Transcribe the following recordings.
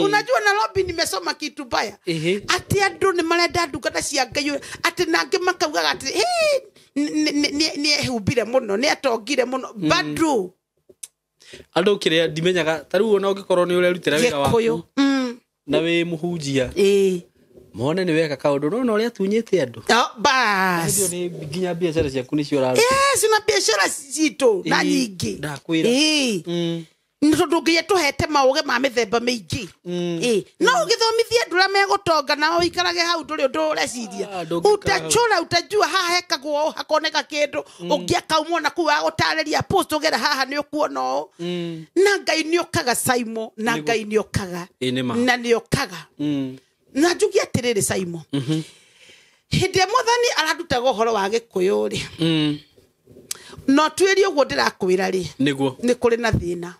Unajua Nairobi nimesoma kitu baya. Ati andu ni marenda ndungata cia Ngai ati nange makauga ati ni hubire muno ni atongire muno bado. Andu kiria ndimenyaga tariu ona ungikorwo ni urerutira wira waku. Na we muhunjia. Mone ni weka kaundu no uri atunyite andu. Bas. Ndio ni ginya biashara ciaku ni cio raru. Sina biashara cito na nyingi. Ndakwira. Ntondu ngiye tuhete mauge ma mithemba mingi. No ugithomithia ndura megutonga na uikarage hau nduri undu ureciria. Utachora utajua haha hekagwo hakoneka kindu ungiaka umona ku wa gutariria post ugera haha ni ukuona u. Na Ngai ni okaga Simon na Ngai ni okaga. Na ni okaga. Na njugi atiriri Simon. Hinde muthani araduta gohoro wa Gikuyu ri. No twiri uguo ndirakwira ri niguo ni kuri na thina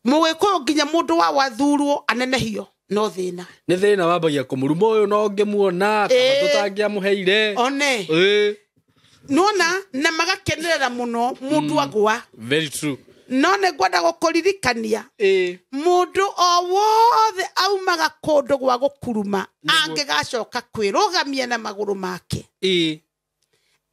mugikuyu nginya mundu wa wathurwo anenehio no thina ni thina wambagia kumurumo uyu no ngimuona kana tutangia muheire one nona na magakenerera muno mundu agwa very true no ne gwada gukuririkania mundu o wothe aumaga kundu gwa gukuruma angegacoka kwirugamia na maguru make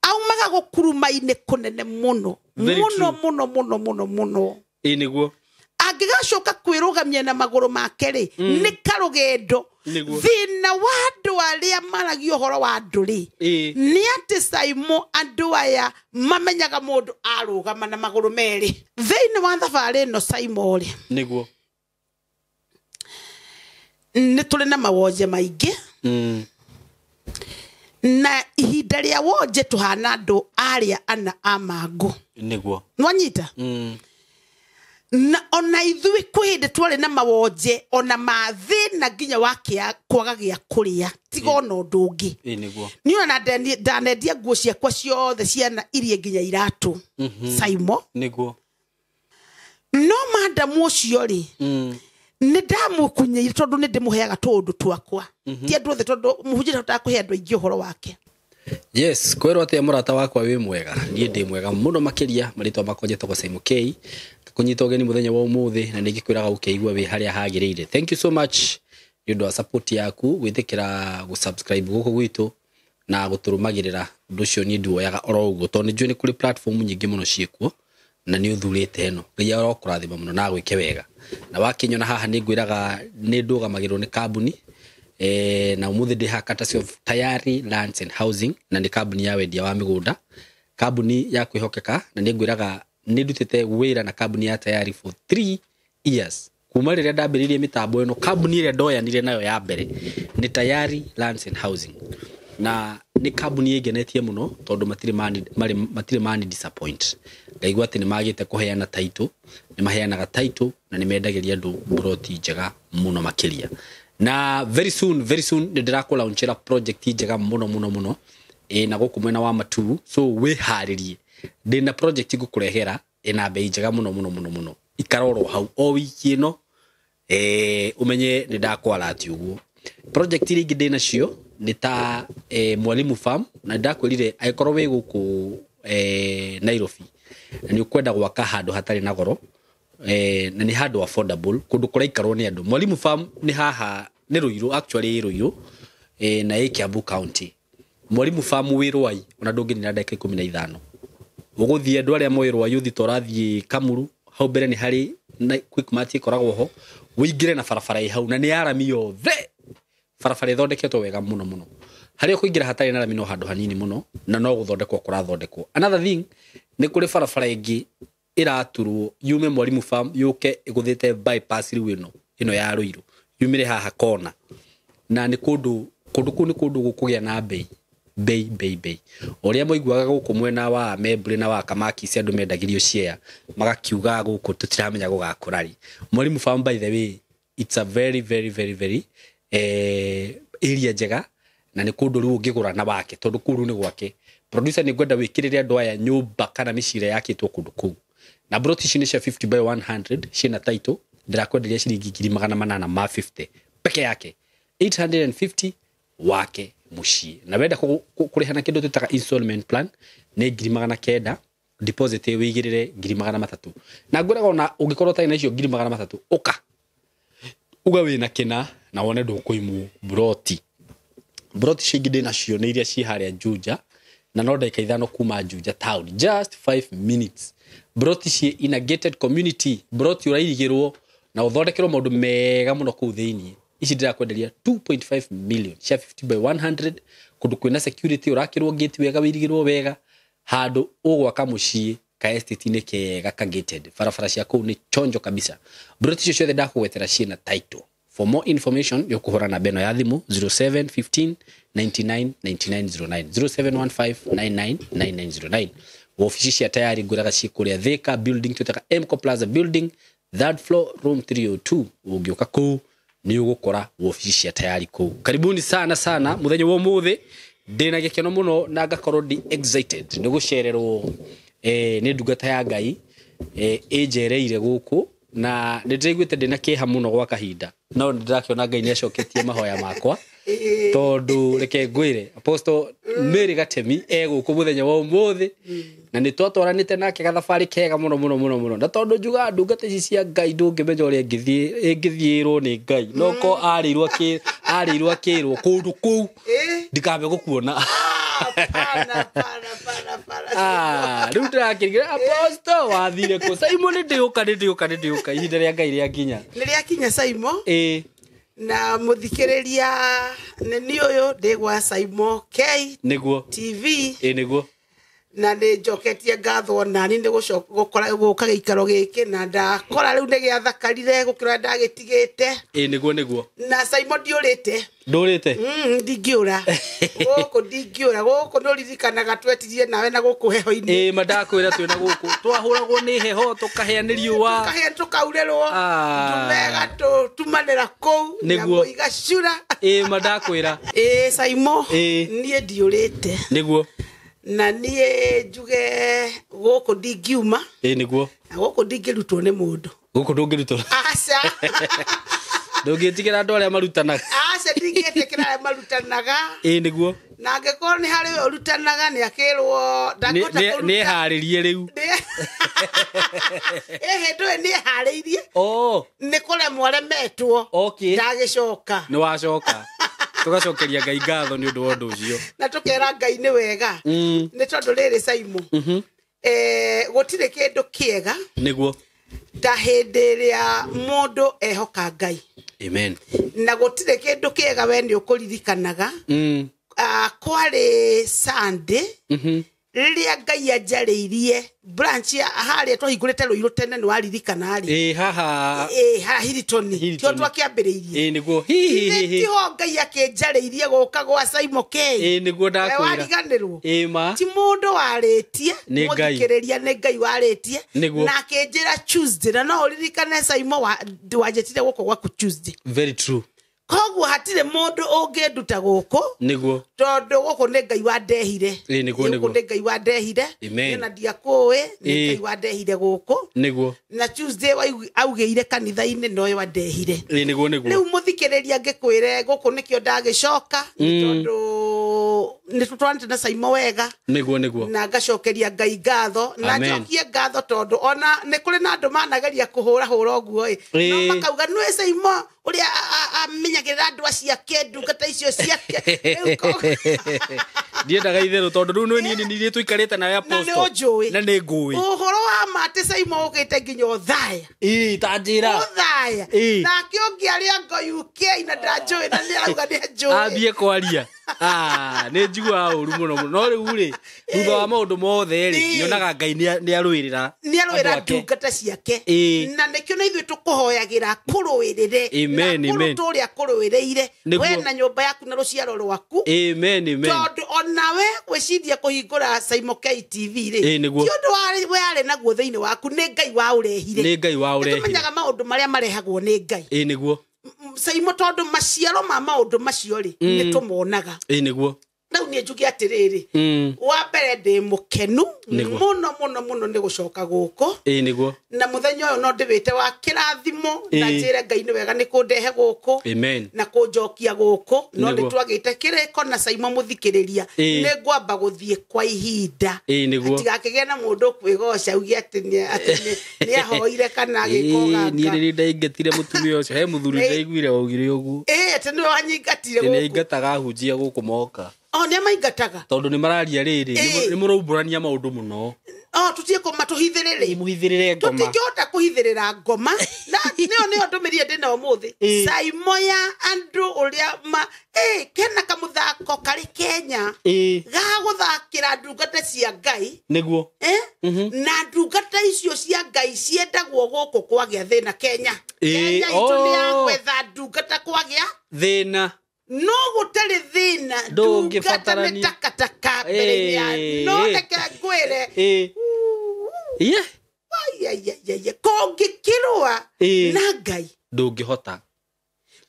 aumaga gukuruma-ine kunene muno muno niguo angigacoka kwirugamia na maguru make ri ni karugendo thina wa andu aria maragio horo wa andu ri ni ati Simon andu aya mamenyaga mundu arugama na maguru meri thini wa thabari no Simon ri niguo ni tuli na mawonje maingi na ihinda ria wonje tuhana andu aria ana amangu niguo nwanyita na ona ithui kwinde twari na mawonje ona mathina nginya wakia kwaga gia kuria tigo no ndungi niguo ni ona ndanendia nguo ciakwa ciothe ciana irie nginya iratu Simon niguo no madam ucio ri ni ndamukunye tondu ni ndimuheaga tundu twakwa ti andu othe tondu muhunjira utakuhe andu aingi uhoro wake. Yes, kwero ate murata wakwa wi mwega nie ndi mwega muno makiria maritwa makonjetwo kwa Simon K kunyita ugeni muthenya wa umuthi na ningikwiraga ukeigua wi haria hagirire. Thank you so much ndu wa support yaku gwithikira gusubscribe guku gwitu na guturumagirira ndu cio ni nduoyaga oro uguo tondu njui ni kuri platform nyingi muno ciekuo na ni uthurite eno ngai arokurathima muno na gwike wega na wakinyona haha ni ngwiraga ni ndugamagirwo ni kambuni na umuthi ndi hakatasi of Tayari Lands and Housing na ni kambuni ya wendia wa migunda kambuni ya kwihokeka na ni ngwiraga ni ndutite wira na kambuni ya Tayari for 3 years kuma riria ndambiririe mitambo eno kambuni iria ndoyanire nayo ya mbere ni Tayari Lands and Housing na ni kambuni igenetie muno tondu matire mani disappoint ngaigua ati ni magite kuheana title ni maheanaga title na ni mendagiria andu broti njega muno makiria na very soon ni ndiraku launchera project njega muno na guku mwena wa Matu so we haririe ndina project gukurehera ina bei njega muno ikaroro hau o wiki ino umenye ni ndakwara ati uguo project iri ngide nacio ni ta Mwalimu Farm na ndakwirire aikorwo we guku Nairobi na ni ukwenda gwaka handu hatari na goro na ni handu affordable kundu kuraikarwo ni andu Mwalimu Farm ni haha ni Ruiru actually Ruiru na Kiambu County Mwalimu Farm wi Rwai ona ndungini na ndeka 15 uguthie andu aria moyo Rwai uthi torathie Kamuru hau mbere ni hari quick mart ikoragwo ho wingire na barabara hau na ni arami yothe barabara ithondeketwo wega muno hari kuingira hatari na rami no handu hanini muno na no guthondekwo kurathondekwo another thing ni kuri barabara ingi iraturwo yume Mwalimu Farm yuke iguthite bypass riu ino ya Ruiru yumire haha kona na ni kundu ni kundu gukugia na bei oria moiguaga guku mwena wa Membre na wa Kamaki cia andu mendagirio share magakiuga guku tutiramenya gugakurari Mwalimu Farm by the way it's a very area njega na ni kundu riu ngigura na wake tondu kuru ni gwake producer ni gwenda wikirire andu aya nyumba kana micire yakitwo kundu kuu na broti ici ni cia 50 by 100 cina title ndirakwenderia ciringi 850 peke yake 850 wake mushi na wenda kurihana kindu tutaka installment plan ni 900 deposit wigirire 300 na nguraga ona ungikorwo tai na icio 300 uka uga wina kina na wone ndukuimu broti cingide nacio nĩ iria ci haria Juja na no ndagĩka ithano kuma Juja town, just 5 minutes. Broti ci in a gated community, broti ũrairigĩrwo na ũthondekerwo maũndũ mega mũno kũu thĩinĩ. Ici ndirakwenderia 2.5 million cia 50 by 100 kũndũ kwĩna security, ũrakĩrwo gate wega, wĩirigĩrwo wega, handũ ũgwaka mũciĩ ka estate-inĩ kega ka gated. Barabara cia kũu nĩ chonjo kabisa. Broti icio ciothe ndakũgwetera ciĩna title. For more information, yokuhora na beno ya thimu 0715 99 9909 0715 99 9909. Ofisi cia tayari nguraga cikuria Thika building tutaka Mco Plaza building, third floor, room 302. Ungioka kuu ni ugukora ofisi cia tayari kuu. Karibuni sana muthenya wa umuthi. Ndina gikeno muno na ngakorwo ndi excited ni gucererwo ni ndungata ya Ngai ejereire guku na ndiriguite ndina kiha muno gwa kahinda, no ndirakiona Ngai ni acoketie mahoya makwa tondu reke ngwire Apostle Mary Gatemi guku muthenya wa umuthi na ni twatwaranite nake gathabari kega muno na tondu njuga ndungata ici cia Ngai ndungimenya uria ngithiirwo ni Ngai noko arirwo akirwo kundu kuu ndikambe gukuona riu ndirakirigira Apostle wathire ku Simon ndiuka ihinda ria Ngai ria nginya Simon na muthikiriria ni uyu ndigwa Simon K niguo TV niguo na ni njoketie ngatho nani ndi guka giikaro giki na ndakora riu ndi giathakarire gukira ndagitigite niguo na Simon ndiurite ndingiura guku ndoririkanaga twetirire nawe na guku heho-ini mandakwira twina guku twahuragwo ni heho tukahea ni riua tukaurerwo tumega tumanira kou niguo igacura mandakwira Simon nie ndiurite niguo na nie njuge guku ndingiuma niguo guku ndingirutwo ni mundu guku ndungirutwo aca ndungitigera andu aria marutanaga aca ndingietikira aria marutanaga niguo na ngĩkorwo nĩ harĩ we ũrutanaga nĩ akĩrwo ndangĩhota kũruta nĩ harĩrie rĩu ndũĩ nĩ harĩirie nĩ kũremwo remetwo ndagĩcoka nĩ wacoka tugacokeria Ngai ngatho nĩ ũndũ wa ũndũ ũcio na tũkera Ngai nĩ wega nĩ tondũ rĩrĩ Simon gũtirĩ kĩndũ kĩega nĩguo ta hĩndĩ ĩrĩa mũndũ ehoka Ngai amen na gũtirĩ kĩndũ kĩega we nĩ ũkũririkanaga kwari Sunday riria Ngai anjarĩirie branch haria twahingũrĩte Rũirũ tene nĩ waririkana rĩ haha Hilton tio twakĩambĩrĩirie nĩguo tiho Ngai akĩnjarĩirie gũka gwa Simon K nĩguo ndakwĩra wariganĩrwo ma ti mũndũ warĩtie mũthikĩrĩria nĩ Ngai warĩtie na akĩnjĩra Tuesday na no ũririkane Simon wanjĩtire gũkũ gwaku Tuesday. Very true. Koguo hatire mundu ũngĩnduta gũkũ niguo tondu gũkũ nĩ Ngai wandehire niguo nĩ Ngai wandehire na ndiakũĩ nĩ Ngai wandehire gũkũ niguo na Tuesday augĩire kanitha-inĩ no wandehire niguo rĩu mũthikĩrĩria ngĩkwĩre gũkũ nĩkĩo ndagĩcoka tondu nĩ tũtwanĩte na Simon wega niguo na ngacokeria Ngai ngatho na njokie ngatho tondu ona nĩ kũrĩ na andũ manageria kũhũra ũguo no makauga nĩ Simon uria amenyagĩrĩra andũ acia ndungata icio ciake ndiendaga itherũ tondu rĩu nĩ tũikarĩte nawe Apostle na nĩ ngũĩ ũhoro wa ma atĩ Simon ũgĩte nginya ũthaya ta njĩra ũthaya nake ũngĩarĩa ngo UK na ndanjũĩ na nĩ arauga nĩ njũĩ ambie kwaria nĩ njiguaga ũru mũno no rĩu rĩ thutha wa maũndũ mothe rĩ nyonaga Ngai nĩ arũĩrĩra ndungata ciake na nĩkĩo na ithuĩ tũkũhoyagĩra kũrũĩrĩre amen tũrĩa kũrũĩrĩire we na nyũmba yaku na rũciaro rwaku amen tondu onawe gwĩciria kũhingũra Simon K TV rĩ ti ũndũ we arĩ naguo thĩinĩ waku nĩ Ngai waũrehire tũmenyaga maũndũ marĩa marehagwo nĩ Ngai nĩguo Simon tondu maciaro ma maũndũ macio rĩ nĩ tũmonaga nĩguo na unie njugi atiriri wa mbere ndi mukenu muno ni gucoka guku niguo na muthenya uyu no ndibite wa kirathimo na njire Ngai ni wega ni kundehe guku na kunjokia guku no ndi twagite kiriko na Saimo muthikiriria ni ngwamba guthie kwa ihinda atigakige na mundu kwigoca ugi ati ni ahoire kana agikoga ni riri ndaingatire mutumia ucio he muthuri ndaiguire ogire ugu ati ni wanyingatire guku ni ingataga hunjia guku moka ni maingataga tondu ni mararia riri ni murauburania maundu muno tutie ko matuhithirire muhithirire ngoma tutikihota kuhithirira ngoma na nio ndumirie ndina umuthi Saimo ya andu uria ma kena kamuthako kari Kenya ga guthakira ndungata cia Ngai niguo na ndungata icio cia Ngai ciendagwo guku kwagĩa thina Kenya itu ni ya gwetha ndungata kwagĩa thina no gutari thina ndungata ni takataka mbere ya no reke ngwire kongikirwa na Ngai ndungihota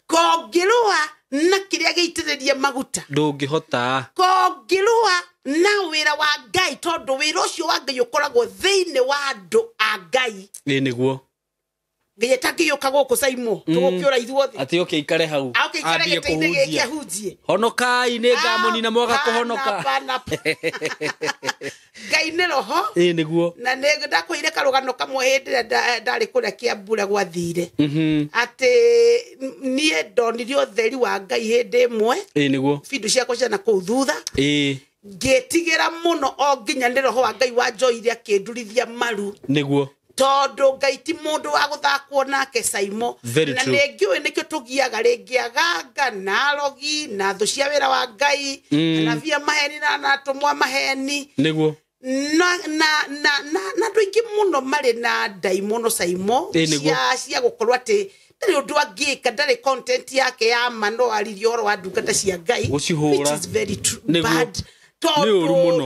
kongirwa na kiria giitiririe maguta ndungihota kongirwa na wira wa Ngai tondu wira ucio wa Ngai ukoragwo thiine wa andu a Ngai niguo giyetangiyuka guku Saimo tugukiura ithuothe ati ikare hau ambie kuhunjie honokai ni ngamoni na mwaga kuhonoka Ngai ni roho niguo na ndakwire karugano kamwe hindi ndari kuria Kiambura gwathire ati nie ndonire utheri wa Ngai hindi imwe niguo bindu ciakwa ciana kuu thutha ngetigira muno o nginya ni roho wa Ngai wanjoire akindurithia maru niguo tondu Ngai ti mundu wa guthakwo nake Saimo na nengiwe nikio tugiaga ringiaganga na arogi na thu cia wira wa Ngai na via maheni na tumwa maheni niguo na ndwingi muno mari na daimono Saimo cia gukorwa ati ndari undu angika ndari content yake ya mano aririo wa ndungata cia Ngai which is very bad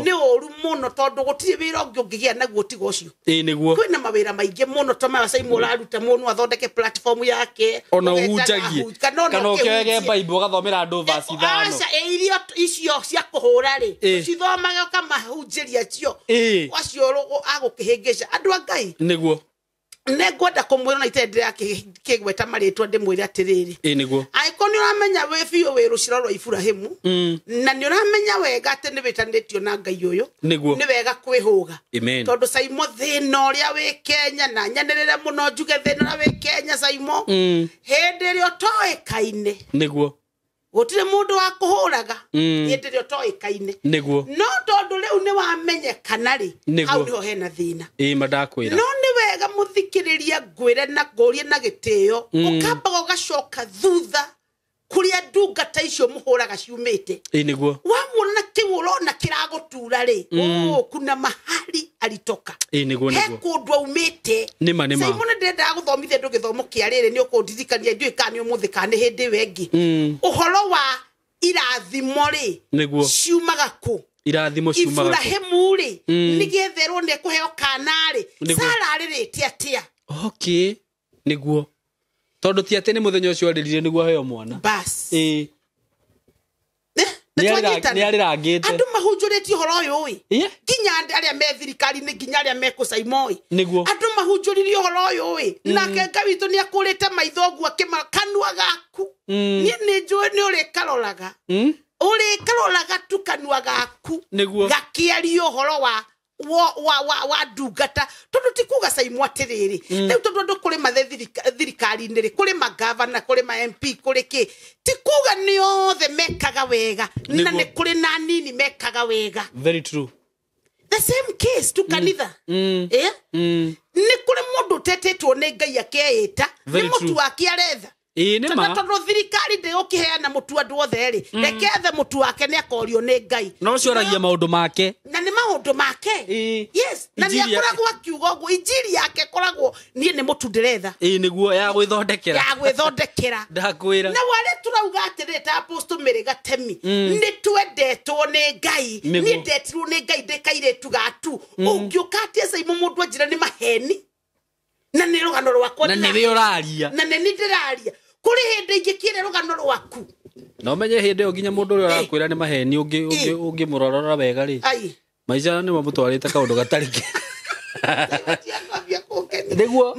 ni oru muno tondu gutiri wira ungi ungigia naguo tigo ucio niguo kwina mawira maingi muno toma Saimo raruta muno athondeke platform yake ona uhunjagie kana ukege Bible ugathomera andu verse 5 aca irio icio cia kuhura ri cithomaga kama hunjiria cio wacio agukihingisha andu a Ngai niguo negwenda kumwira na itende yake kigweta maritwa ndimwire atiriri niguo aiko ni uramenya we biu we ruciro rwa Ibrahimu na ni uramenya wega ati ni witanitio na Ngai uyu ni wega kwihuga tondu Saimo thina uria wi Kenya na nyanirire muno njuge thina uria wi Kenya Saimo hindi rio toikaine niguo gutire mundu wa kuhuraga hindi rio toikaine niguo no tondu riu ni wamenyekana ri hau niho hena thina madakwira no ni wega muthikiriria ngwire na ngorie na gitio ukamba ugacoka thutha kuria ndungata icio muhuraga ciumite niguo wamuna kiwuro na kiragutura ri kuna mahali alitoka niguo kundu aumite nima Saimo ndenda guthomithia ndu githomo kia riri ni ukundirikania ndui kani umuthi kani hindi wengi uhoro wa irathimo ri ciumaga ku irathimo ciumaga Ibrahimu ri nigetherwo ne kuheo kana ri Sara riritie atia niguo tondu ti ati ni muthenya ucio ariririe niguo heo mwana bas ni arirangite andu mahunjuritie horo uyu wi ginya aria me thirikari ni ginya aria me ku Saimo niguo andu mahunjuririe horo uyu wi nake Ngai witu ni akurite maitho guo kanua gaku ni njui ni uri karoraga tu kanua gaku gakiario horo wa ndungata tondu tikuga Saimo atiriri riu tondu andu kuri mathe thirikari ni ri kuri magavana kuri ma MP kuri ki tikuga ni othe mekaga wega na ni kuri na nini mekaga wega very true the same case tu kanitha ni kuri mundu tetetwo ni Ngai akeita ni mutu wake aretha tondu thirikari ndi ukiheana mutu andu othe ri rekethe mutu wake ni akorio ni Ngai no cioragia maundu make na ni maundu make yes na ni akoragwo akiuga uguo injiri yake koragwo nie ni mutu ndiretha niguo ya gwithondekera ndakwira na wale turauga atiri ta apostle Miriga Temi ni twendetwo ni Ngai ni ndetirwo ni Ngai ndikaire tugatu ungiukatia Saimo mundu anjira ni maheni na ni rugano rwakwa na ni uraria na ni ndiraria kuri hindi ingikire rugano rwaku no menye hindi yo nginya mundu uri arakwira ni maheni ungi murorora wega ri maica ni mamutwarite kaundu gatariki Neguo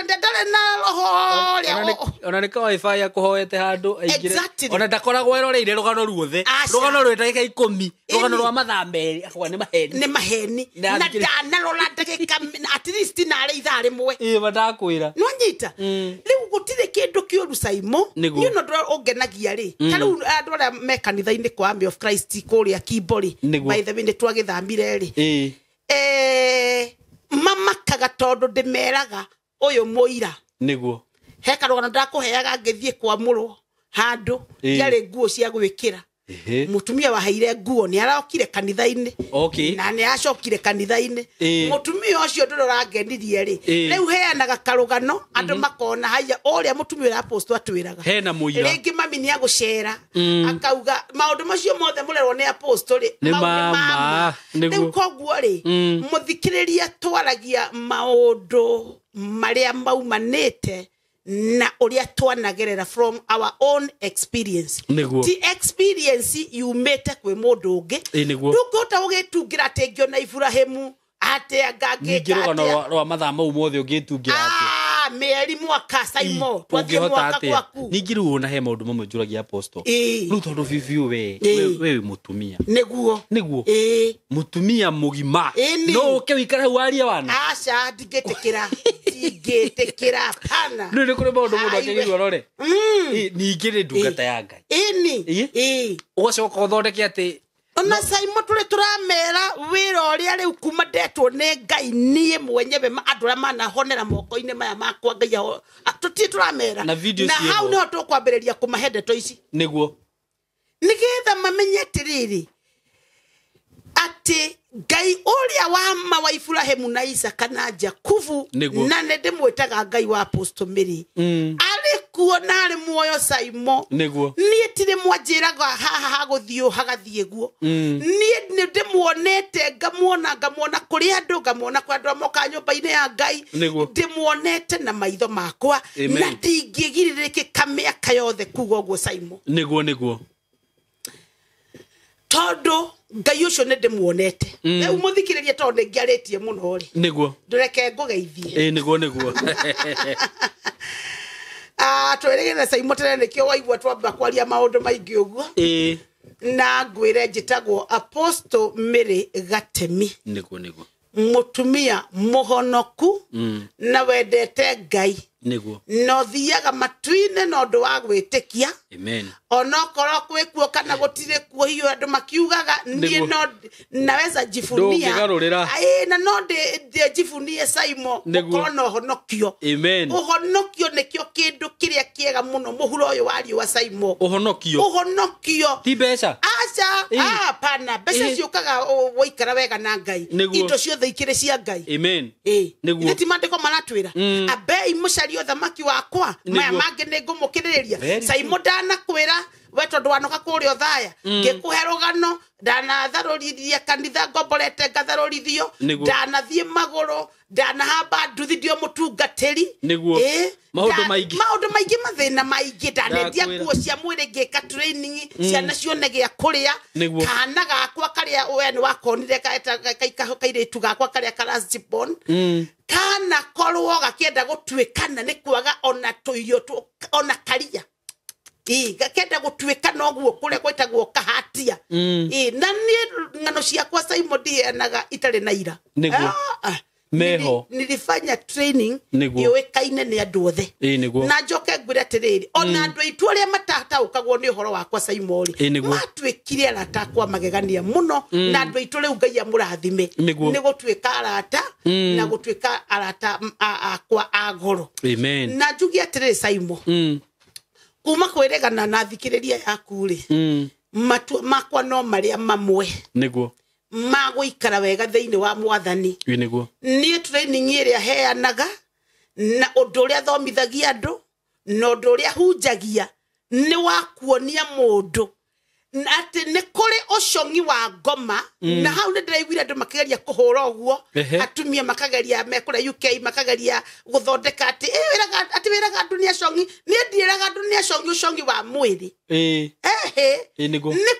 ndadare na roho ona nika wifi ya kuhoete handu aingire ona ndakoragwo eroreire rugano ruothe rugano rwetagika 10 rugano rwa mathaa meri akwa ni maheni na ndanarora ndagika at least na ari ithaa rimwe badakwira no nyita riu gutire kindu kiuru Saimo you know ungenagia ri taru andu ara me kanitha-ini kwa Army of Christ kuria Kibori by the way ni twagithambire ri mama kaga tondu ndimeraga uyu muira niguo he karugano ndakuheaga ngithie kwa murwo handu yari nguo cia gwikira mutumia waheire nguo ni arokire kanitha-ini na ni acokire kanitha-ini mutumia ucio ndurorangenirie ri riu heanaga karugano andu makona haya uria mutumia apostle atwiraga hena muira ringi mami ni agucera akauga maundu macio mothe murerwo ni apostle ri ni mama riu koguo ri muthikiriria twaragia maundu maria maumanite na uria twanagerera from our own experience ti experience yumete kwe mundu ungi ndungota ugitungira tengio na Ibrahimu ate agage rugano rwa mathaa mau mothe ugitungira ate meri mwaka Saimo twathie mwaka kwaku ningi riu ona he maundu mamwe njuragia apostle riu tondu bibiu we mutumia niguo mutumia mugima no uke wikara waria wana aca ndigetekera pana riu ni kuri maundu mundu akigirwo rore ningi ri ndungata ya Ngai ugacoka uthondeke ati ona Saimo tuli turamera wira uria riu kuma ndetwo ni Ngai nie mwenyewe andura mana honera moko-ini maya makwa Ngai tuti turamera na hau ni hoto kwambiriria kumahendeto ici niguo nigetha mamenye tiriri ati Ngai uria wa Ibrahimu na Isaka na Jakubu na ndimwitaga Ngai wa apostle Mary ari kuo na ari muoyo Saimo niguo nie tire mwanjiraga haha haguthio hagathie guo nie ndimuonete ngamuona kuri andu ngamuona kwa andu moka nyumba-ini ya Ngai ndimuonete na maitho makwa na ndingigiririke kamĩaka yothe kuga uguo Saimo niguo tondu Ngai ucio ne ndimuonete riu muthikiririe tondu ngiaritie muno ri niguo ndureke ngugeithie niguo twirigire Saimo tene nikio waigua twamba kwaria maundu maingi uguo na ngwire njitagwo apostle Mary Gatemi niguo mutumia muhonoku na wendete Ngai niguo no thiaga matu-ini no ndu wa gwitikia amen onokorwo kwikuo kana gutire kuo hiyo andu makiugaga nie no naweza jifunia na no de jifunia Saimo ukono honokio amen uhonokio nikio kindu kiria kiega muno muhuro uyu wari wa Saimo uhonokio ti beca acha pana beca ciukaga woikara wega na Ngai indo ciothe ikire cia Ngai amen niguo ti mandiko maratwira abei mucari othamaki wakwa maya mangi ni ngumukiriria Saimo ndanakwira we tondu wanoka kuria thaya ngikuhe rugano ndanatharurithia kanitha ngomborete ngatharurithio ndanathie maguru ndanahamba nduthi ndio mutungatiri maundu maingi mathina maingi ndanendia nguo cia mwiri ngika training ciana cione gia kuria kana gakwa karia we ni wakonire kairitu gakwa karia karasbon kana korwo gakienda gutwikana ni kwaga ona tuirio ona karia gakenda gutwikana oguo kuria gwetagwo kahatia na ni ngano ciakwa Saimo ndienaga itari na ira meho nilifanya training yoekaine ni andu othe na njoke ngwire atiriri ona andu aitu aria matataukagwo ni uhoro wakwa Saimo ri matwikire arata kwa magegania muno na andu aitu riu Ngai amurathime ni gutwika arata na gutwika arata akwa agoro amen na njugi atiriri Saimo kuma kwiregana na thikiriria yaku ri matu makwa no maria mamwe niguo maguikara wega thiini wa mwathani niguo nie training iria heanaga na undu uria thomithagia andu na undu uria hunjagia ni wa kuonia mundu ati ne kuri ocongi wa ngoma na hau ne ndiraiguire andu makigeria kuhura uguo atumia makageria mekura UK makageria guthondeka ati wiraga andu ni acongi ni ndiraga andu ni acongi ucongi wa mwiri ni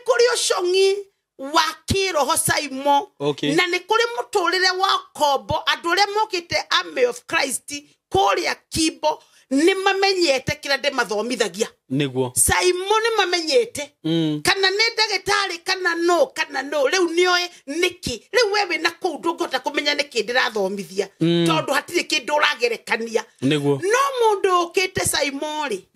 kuri ocongi wa kiroho Saimo na ni kuri muturire wa kombo andu aria mokite Army of Christ kuria Kibo ni mamenyete kira de mathomithagia niguo Saimo ni mamenyete kana ne ndagitari kana no riu nioe niki riu wewe na kundu ngota kumenya niki ndirathomithia tondu hatire kindu uragerekania niguo no mundu ukite Saimo ri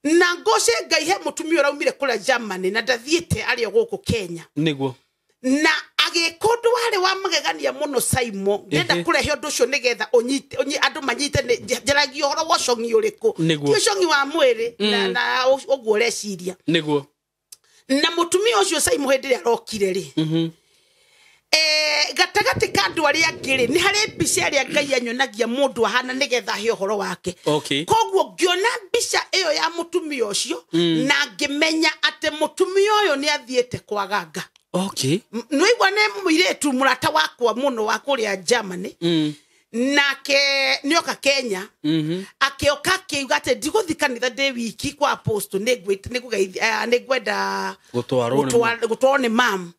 na ngoce ngai he mutumia uraumire kula Germany na ndathiete ari guku Kenya niguo na agikundu wari wa magegania muno Saimo ndenda kurehe undu ucio nigetha unyite andu manyite njaragia horo wa congi uriku ti congi wa mwiri na uguo reciria niguo na mutumia ucio Saimo hindi arokire ri gatagati kandu aria angiri ni hari mbica aria ngai anyonagia mundu ahana nigetha he horo wake koguo ngiona mbica iyo ya mutumia ucio na ngimenya ate mutumia uyo ni athiete kwaganga Noigwa ne muiretu murata wakwa muno wa kuria Germany nake nioka Kenya akioka kiugate ndiguthikanitha de wiki kwa apostle negwenda gutwarwo ni mam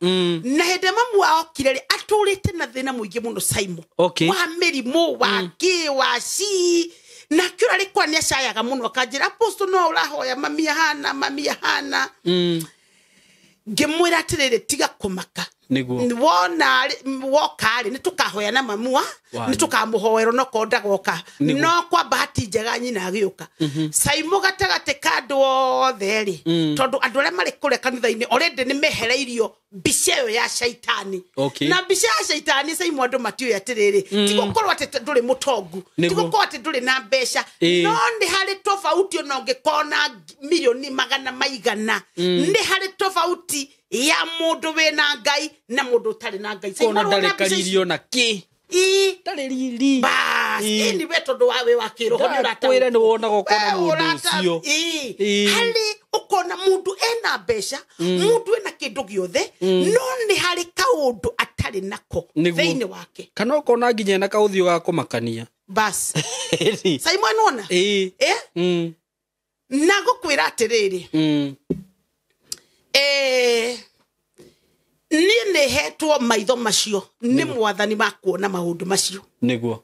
na hende mamu aokire aturite na thina muingi muno Saimo wa mirimu wa ki wa si na kira rikwa ni acayaga muno akanjira apostle no urahoya mamia hana ngimwira atirire tiga kumaka wona wokari nitukahoya na mamua nitukamuhoero no konda goka no kwa bahati njega nyina agiuka Saimo gatagate kandu othe ri tondu andu aria mari kure kanitha-ini already ni mehereirio mbica iyo ya shaitani na mbica ya shaitani Saimo andu matiyo atiriri tigukorwo ati nduri mutongu tigukorwo ati nduri na mbeca no ndi hari tofauti ono ngikona milioni magana maigana ndi hari tofauti ya mundu wena ngai na mundu tari na ngai Saimo ndarekaririo na ki tareriri bas ni beto wawe wa kiroho ni urakwira ni wona gukona mundu ucio hali ukona mundu ena mbeca mundu ena kindu giothe no ni hari kaundu atari nako theine wake kana ukona nginya na kauthio ga kumakania bas Saimo nona nagukwira atiriri ni hetwo maitho macio ni mwathani makuona maundu macio niguo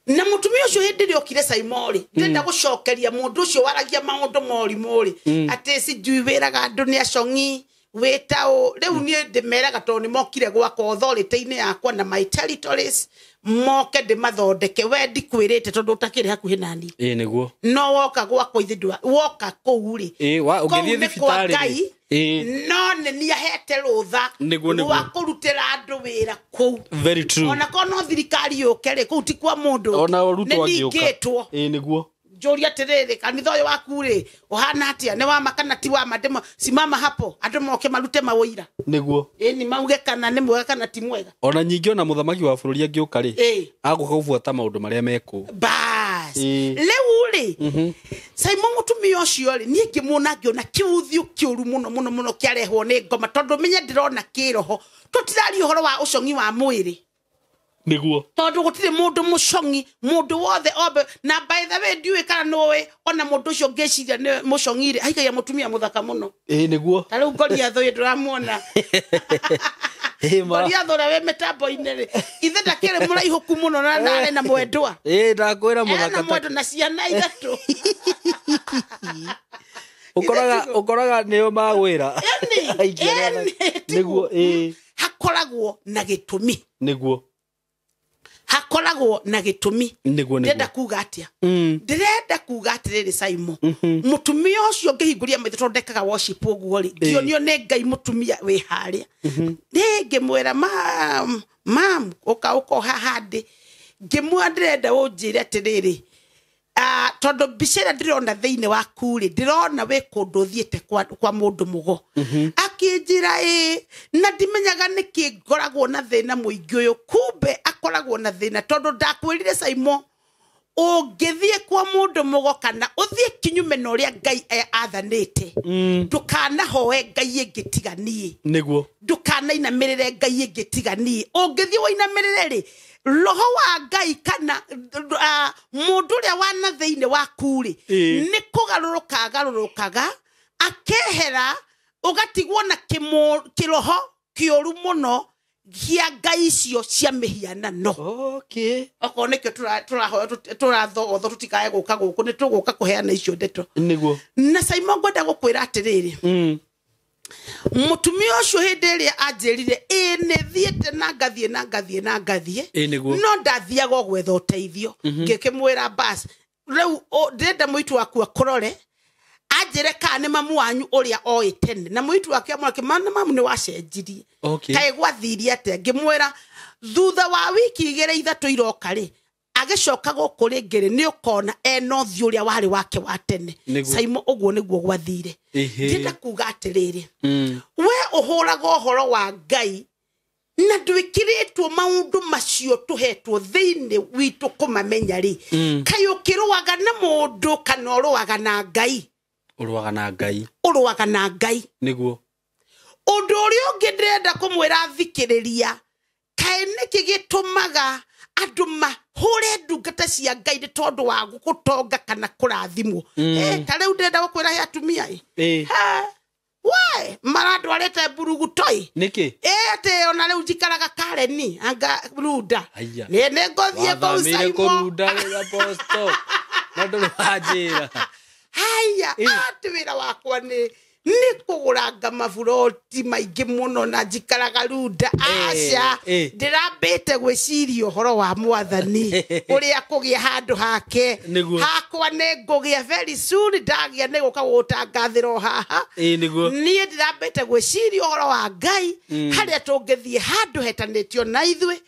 na mutumia ucio hindi ri okire Saimo ri ndenda gucokeria mundu ucio waragia maundu mori ati sijui wiraga andu ni acongi wetao riu ni ndimeraga to ni mokire gwakwa authority-ini yakwa na my territories moke ndimathondeke we ndikwirite tondu utakiri hakuhi nani niguo no woka gwakwa ithindu woka kuu ri ungithie thibitari no ni ahete rutha wa kurutira andu wira kuu very true ona kono thirikari yukere kuu ti kwa mundu ona urutwo angioka niguo njori atiriri kanitha uyu waku ri uhana atia ni wa makana ti wa mademo simama hapo andu moke marute mawira niguo ni mauge kana ni mwega kana ti mwega ona nyingi ona muthamaki wa bururi angioka ri aguka ubuata maundu maria meku bas lewu ri Saimo mutumia ucio ri ni ngimuna ngiona kiuthio kiuru muno kiarehwo ni ngoma tondu menya ndirona kiroho tutirari uhoro wa ucongi wa mwiri niguo tondu gutire mundu mucongi mundu wothe obe na by the way ndiwe kana nowe ona mundu ucio ngeciria ni mucongi ri aiga ya mutumia muthaka muno niguo tariu ngoria thoye ndiramuona ngoria thora we metambo-ini ri ithe ndakire muraihuku muno na nare na mwendwa ndakwira muthaka na mwendwa na ciana ithatu ukoraga nio magwira niguo hakoragwo na gitumi niguo hakoragwo na gitumi ndenda kuga atia ndirenda kuga atiriri Saimo mutumia ucio ngihinguria maitho tondekaga worship uguo ri ngionio ne ngai mutumia wi haria ngimwira mam uka hahandi ngimwa ndirenda unjire atiriri tondu mbica ndirona thiine waku ri ndirona we kundu thiete kwa mundu mugo akinjira na ndimenyaga niki ngoragwo na thina muingi uyu kumbe akoragwo na thina tondu ndakwirire Saimo ũngĩthiĩ kwa mũndũ mũgoka na ũthiĩ kinyume na ũrĩa Ngai athanĩte ndũkanahoe Ngai ĩngĩ tiga niĩ nĩguo ndũkanainamĩrĩre Ngai ĩngĩ tiga niĩ ũngĩthiĩ wainamĩrĩre rĩ roho wa Ngai kana mũndũ ũrĩa wana thĩinĩ waku rĩ nĩ kũgarũrũkaga akehera ũgatigwo na kĩroho kĩũru mũno gĩa Ngai icio cia mĩhianano okorwo nĩkĩo tũrathogotho tũtikae gũka gũkũ nĩ tũgũka kũheana icio ndeto nĩguo na Simon ngwenda gũkwĩra atĩrĩrĩ mũtumia ũcio hĩndĩ ĩrĩa anjĩrire nĩ thiĩte na ngathiĩ no ndathiaga gwetha ũteithio ngĩkĩmwĩra basi rĩu ndĩrenda mũitu waku akũrore anjĩre kana nĩ mamu wanyu ũrĩa oĩ tene na mũitu wake amwake mamu nĩ wacenjirie kaĩ gwathirie atĩa ngĩmwĩra thutha wa wiki 2-3 iroka rĩ agĩcoka gũkũ rĩngĩ nĩ ũkona ena ũthiũ ũrĩa warĩ wake wa tene Simon ũguo nĩguo gwathire ndĩrenda kuga atĩrĩrĩ we ũhũraga ũhoro wa Ngai na ndwĩkĩrĩtwo maũndũ macio tũhetwo thĩinĩ witũ kũmamenya rĩ kaĩ ũkĩrũaga na mũndũ kana ũrũaga na Ngai ũrũaga na Ngai nĩguo ũndũ ũrĩa ũngĩ ndĩrenda kũmwĩra thikĩrĩria kaĩ nĩkĩ gĩtũmaga andũ mahũre ndungata cia Ngai nĩ tondũ wa gũtonga kana kũrathimwo ta rĩu ndĩrenda gũkwĩra he atumia we maradwarĩte burugutoi nĩkĩ atĩ ona rĩu njikaraga Kareni anga Runda nĩ ngothiĩ kũu Simon na ndũrĩ wanjĩra haya atĩ wĩra wakwa nĩ kũgũranga maburoti maingĩ mũno na njikaraga Runda aca ndĩrambĩte gwĩciria ũhoro wa Mwathani ũrĩa kũgĩa handũ hake hakwa nĩ ngũgĩa very soon ndagĩa nĩ gũka gũtangathĩra haha niĩ ndĩrambĩte gwĩciria ũhoro wa Ngai harĩa tũngĩthiĩ handũ hetanĩtio na ithuĩ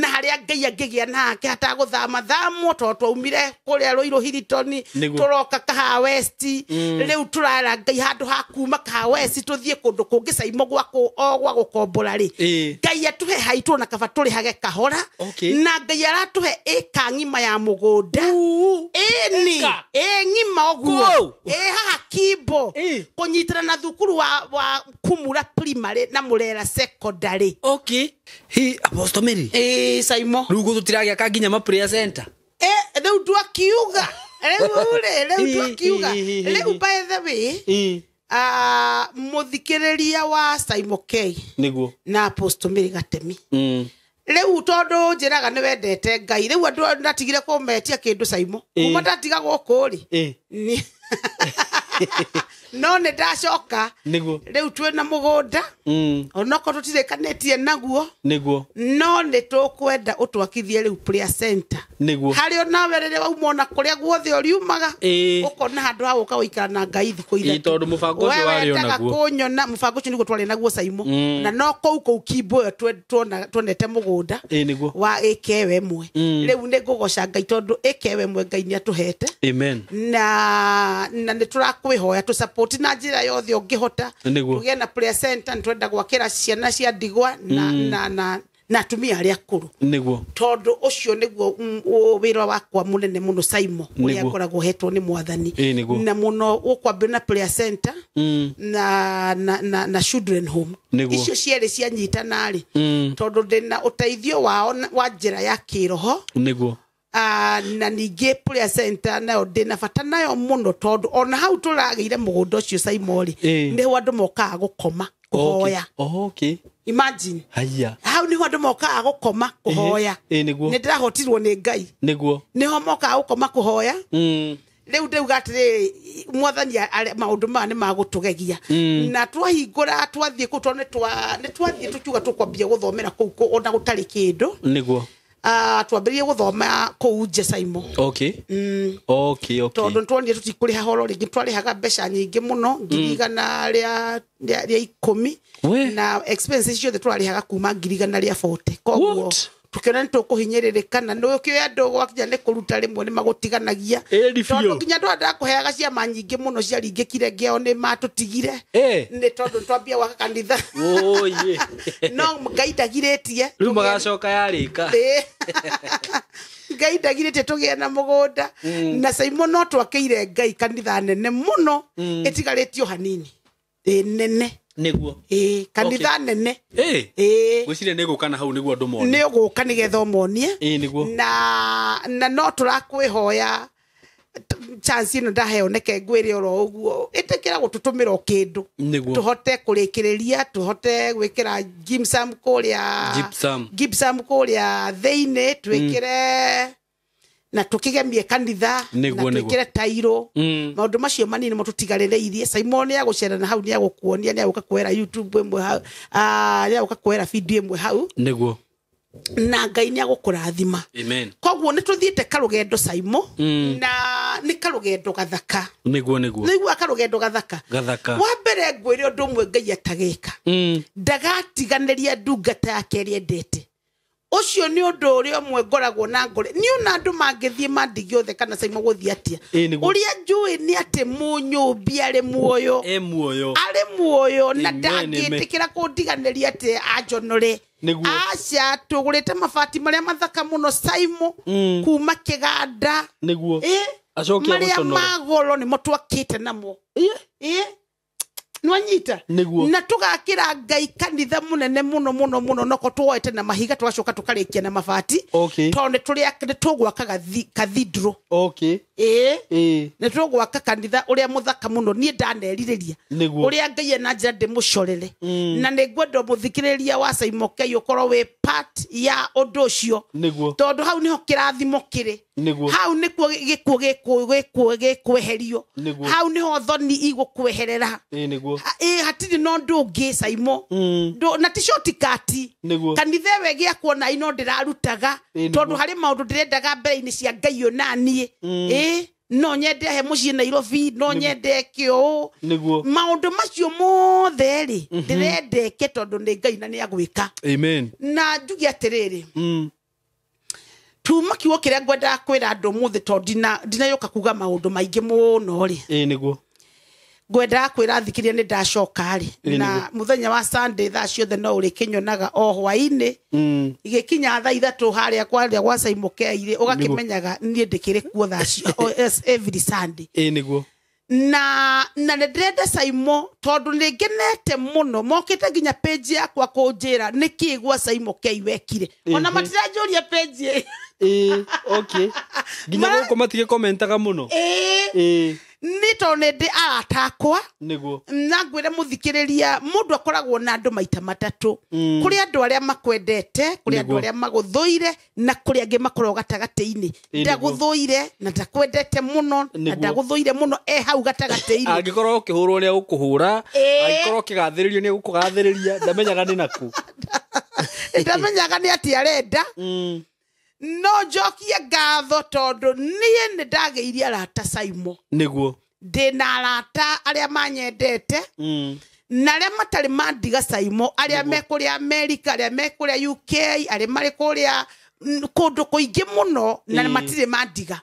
na harĩa Ngai angĩgĩa nake hatagũthamathamwo tondũ twaumire kũrĩa Rũirũ Hilton tũroka Kahawa West rĩu tũrara Ngai handũ haku kuma Kawesi tuthie kundu kungi Saimo gwako gwa gukombora ri Ngai atuhe haitwo na kaba turi hage kahora na Ngai aratuhe eka ngima ya mugunda ni ngima oguo haha Kibo kunyitana na thukuru wa Kumura primary na Murera secondary hi Apostle Mary Saimo rugo tutiragia kanginya ma prayer center rĩu ndwakiuga rĩu ndwakiuga rĩu by the way muthikĩrĩria wa Simon K niguo na Apostle Mary Gatemi rĩu tondu njĩraga nĩ wendete Ngai rĩu andũ ndatigire kũmetia kĩndũ Simon kuma ndatiga gũkũ rĩ no nĩ ndacoka niguo rĩu twĩna mũgũnda onako tũtirĩkanĩtie naguo niguo no nĩ tũkwenda ũtwakithie rĩu prayer center niguo harĩ onawe rĩrĩa wauma na kũrĩa guothe ũriumaga ũkona handũ ha gũka gũikara na Ngai thikũ ithatũ tondũ mũbango ũcio warĩ onaguo kũnyona mũbango ũcio nĩguo twarĩ naguo Simon na no kũu Kibo tuonete mũgũnda wa ĩkewe ĩmwe rĩu nĩ ngũgoca Ngai tondũ ĩkewe ĩmwe Ngai nĩ atũhete amen na nĩ tũrakwĩhoya tu support na njĩra yothe ũngĩhota tũgĩe na prayer center nĩtwenda gwakĩra ciana cia ndigwa na atumia arĩa akũrũ nĩguo tondũ ũcio nĩguo wĩra wakwa mũnene mũno Simon ũrĩa ngoragwo hetwo nĩ Mwathani na mũno ũkwambia na prayer center na children home icio cierĩ cianyitana rĩ tondũ ndĩna ũteithio wao wa njĩra ya kĩroho nĩguo na ningĩ prayer center nayo ndĩna bata nayo mũno tondũ ona hau tũragĩire mũgũnda ũcio Simon rĩ nĩho andũ mokaga gũkoma kũhoya imagine hau nĩho andũ mokaga gũkoma kũhoya nĩ ndĩrahotirwo nĩ Ngai nĩho mokaga gũkoma kũhoya rĩu ndauga atĩrĩ Mwathani maũndũ maya nĩ magũtũgegia na twahingũra twathiĩ kũu tondũ nĩ twathiĩ tũkiuga tũkwambia gũthomera kũu ona gũtarĩ kĩndũ nĩguo twambĩrĩrie gũthoma kũu nje Simon tondũ twonire tũtikũrĩha horo rĩngĩ twarĩhaga mbeca nyingĩ mũno 100 rĩa 10 na expenses ciothe twarĩhaga kuma 140 koguo tukiona nitukuhinyiririka na no kioya ndogo akinya ne kuruta rimwe ni magutiganagia tondu kinya ndwenda kuheaga ciama nyingi muno ciaringikire ngeo ni matutigire ni tondu twambia gwaka kanitha no Ngai ndagiritie riu magacoka yarika Ngai ndagiritie tugie na mugunda na Simon no twakeire Ngai kanitha nene muno etigaritio hanini nene niguo kanitha nene gwicire ne guka na hau niguo andu mone ne guka nigetha monie niguo na no turakwihoya chance ino ndaheo neke ngwire oro uguo itekira gututumira kindu tuhote kurikiriria tuhote gwikira Gibsam kuria theine twikire na tukigemie kanitha na twikire tairo maundu macio manini mo tutigaririirie Simon ya gucera na hau ni agukuonia ni aguka kwera YouTube imwe hau ni aguka kwera video imwe hau niguo na Ngai ni agukurathima amen koguo ni tuthiite karugendo Simon na ni karugendo gathaka niguo karugendo gathaka wa mbere ngwire undu umwe Ngai atagika ndagatiganiria ndungata yake riendete ucio ni undu uri omwe ngoragwo na ngore ni una andu mangithie mandigi othe kana Simon guthia atia uria njui ni ati munyumbi ari muoyo na ndangitikira kundiganiria ati ajonore acha tugurite mabati maria mathaka muno Simon kuma kiganda acokia guconora magoro ni motwakite namo nwanyita na tugakira Ngai kanitha munene muno noko twoete na mahiga twacoka tukarikia na mabati tonde turia tugwaka cathedral ne tugwaka kanitha uria muthaka muno nie ndaneririria uria Ngai na njira ndimucorere na nigwenda muthikiriria wa Simon Kei ukorwo we part ya undu ucio tondu hau niho kirathimo kiri hau nikuo gikweherio hau niho thoni igukweherera hatiri no ndungi Simon na ti shortcut kanitha we gia kuona ino ndirarutaga tondu hari maundu ndirendaga mbere-ini cia Ngai onanie no nyende he mucii Nairobi no nyende kio maundu macio mothe ri ndirendeke tondu ni Ngai na ni agwika amen na njugi atiriri tuma kiwo kiria ngwenda kwira andu muthi tondu ndinayoka kuga maundu maingi muno ri niguo ngwenda kwira thikiria ni ndacoka ri na muthenya wa Sunday tha ciothe no uri kinyonaga o hwaini igikinya tha 3 haria kwaria gwa Simon Kei ugakimenyaga nie ndikire kuo tha every Sunday niguo na ndenda Simon tondu ningenete muno mokite ginya page yakwa kunjira niki gwa Simon Kei wekire ona matirajuria page okay ginya guko matige commentaga muno ni tondu ndi aratakwa niguo na ngwire muthikiriria mundu akoragwo na andu maita matatu kuri andu aria makwendete kuri andu aria maguthuire na kuri angi makorwo gatagati-ini ndaguthuire na ndakwendete muno na ndaguthuire muno hau gatagati-ini angikorwo ukihurwo uria ukuhura angikorwo kigathiririo ni ukugathiriria ndamenyaga ni naku ndamenyaga ni ati arenda no jokie ngatho tondu nie ni ndageire arata Simon niguo ndina arata aria manyendete na aria matari mandiga Simon aria me kuria America aria me kuria UK aria mari kuria kundu kuingi muno na matire mandiga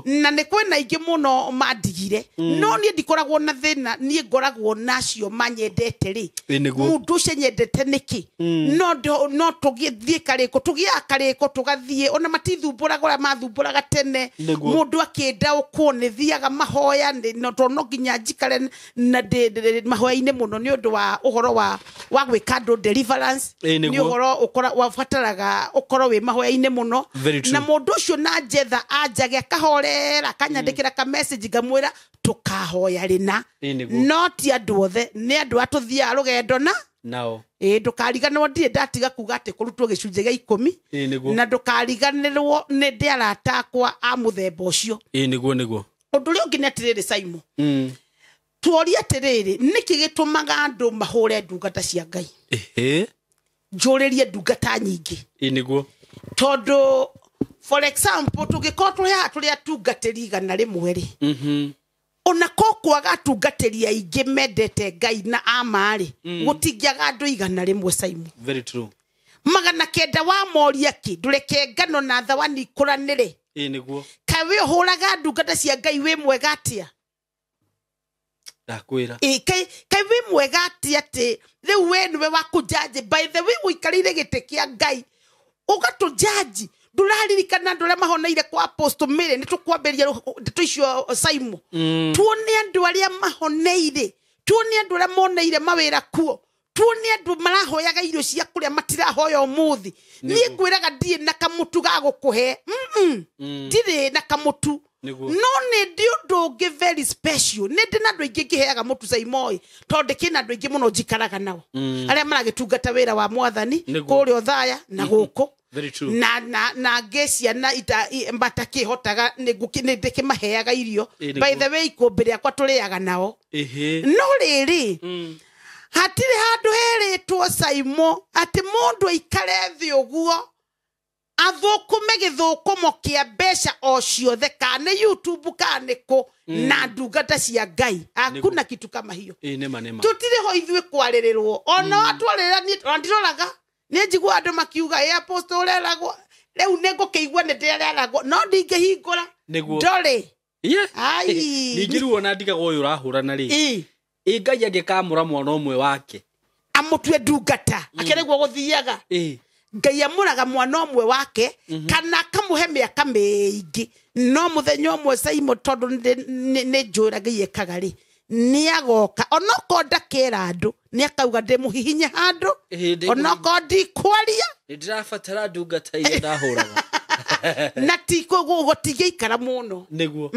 na ne kwena ingi muno mandigire no nie ndikoragwo na thina nie ngoragwo nacio manyendete ri mundu ucio nyendete niki no tugithie kariko tugathie ona matithumburaga ora mathumburaga tene mundu akenda ukunithiaga mahoya no tono ginya njikare na mahoya-ini muno ni undu wa uhoro wa gwika andu deliverance ni uhoro ukora wafataraga ukoro wi mahoya-ini muno na mundu ucio na njetha anjage kahorera kanyandikira ka message ngamwira tukahoya rina not andu othe ni andu atuthia rugendo nao ndukariganirwo ndire ndatiga kuga ati kurutwo gicunje gia 10 na ndukariganirwo ni ndi aratakwa a muthemba ucio niguo undu ri ungi netiriri Simon tuoria atiriri niki gitumaga andu mahure ndungata cia Ngai njuririe ndungata nyingi niguo tondu for example tugikorwo turi atungatiri igana rimwe ri ona ko kwaga tungatiri aingi mendete Ngai na amari gutingiaga andu igana rimwe Simon very true magana kenda wa moria ki ndureke ngano na thawani kuranire niguo kawe huraga ndungata cia Ngai we mwega atia ndakwira kai we mwega atia ati riu we niwe wa kujaji by the way uikarire gite kia Ngai ugatujaji nduraririkana ndure mahoneire kwa Apostle Mary nitukwamberia ndeto icio Saimo tuone andu aria mahoneire tuone andu aria moneire mawira kuo tuone andu marahoyaga irio cia kuria matirahoya umuthi nie ngwiraga ndie na kamutu ga gukuhe ndire na kamutu no ne ndio ndungi very special ne ndina andu ingi ngiheaga mutu Saimoi tondu kina andu ingi muno njikaraga nao aria maragitungata wira wa mwathani kurio thaya na guku very true na gesia na ita mbata kihotaga ndike maheaga irio by the way ikumbire akwa turiaga nao no riri hatire handu heritwo Saimo ati mundu aikare thi uguo athukume githukumo kia mbeca o ciothe kana YouTube kana ko na ndungata cia Ngai hakuna kitu kama hiyo nema tutire ho ithwe kwaririrwo ona atwarira ni ndiroraga ni njigua andu makiuga ya Apostle ureragwo riu nego keigua ni ndireragwo no ndingehingura ndore ai ningiruo na ndigago uyu urahurana ri Ngai angikamura mwana umwe wake amutwe ndungata akeregwo guthiaga Ngai amuraga mwana umwe wake kana akamuhe miaka mingi no muthenya umwe Saimo tondu ni njura Ngai ekaga ri ni agoka onoko ndakera andu ni akauga ndimuhihinya handu onoko ndikwaria ndirabatara ndungata ile ndahuraga na tiko gotigia ikara muno niguo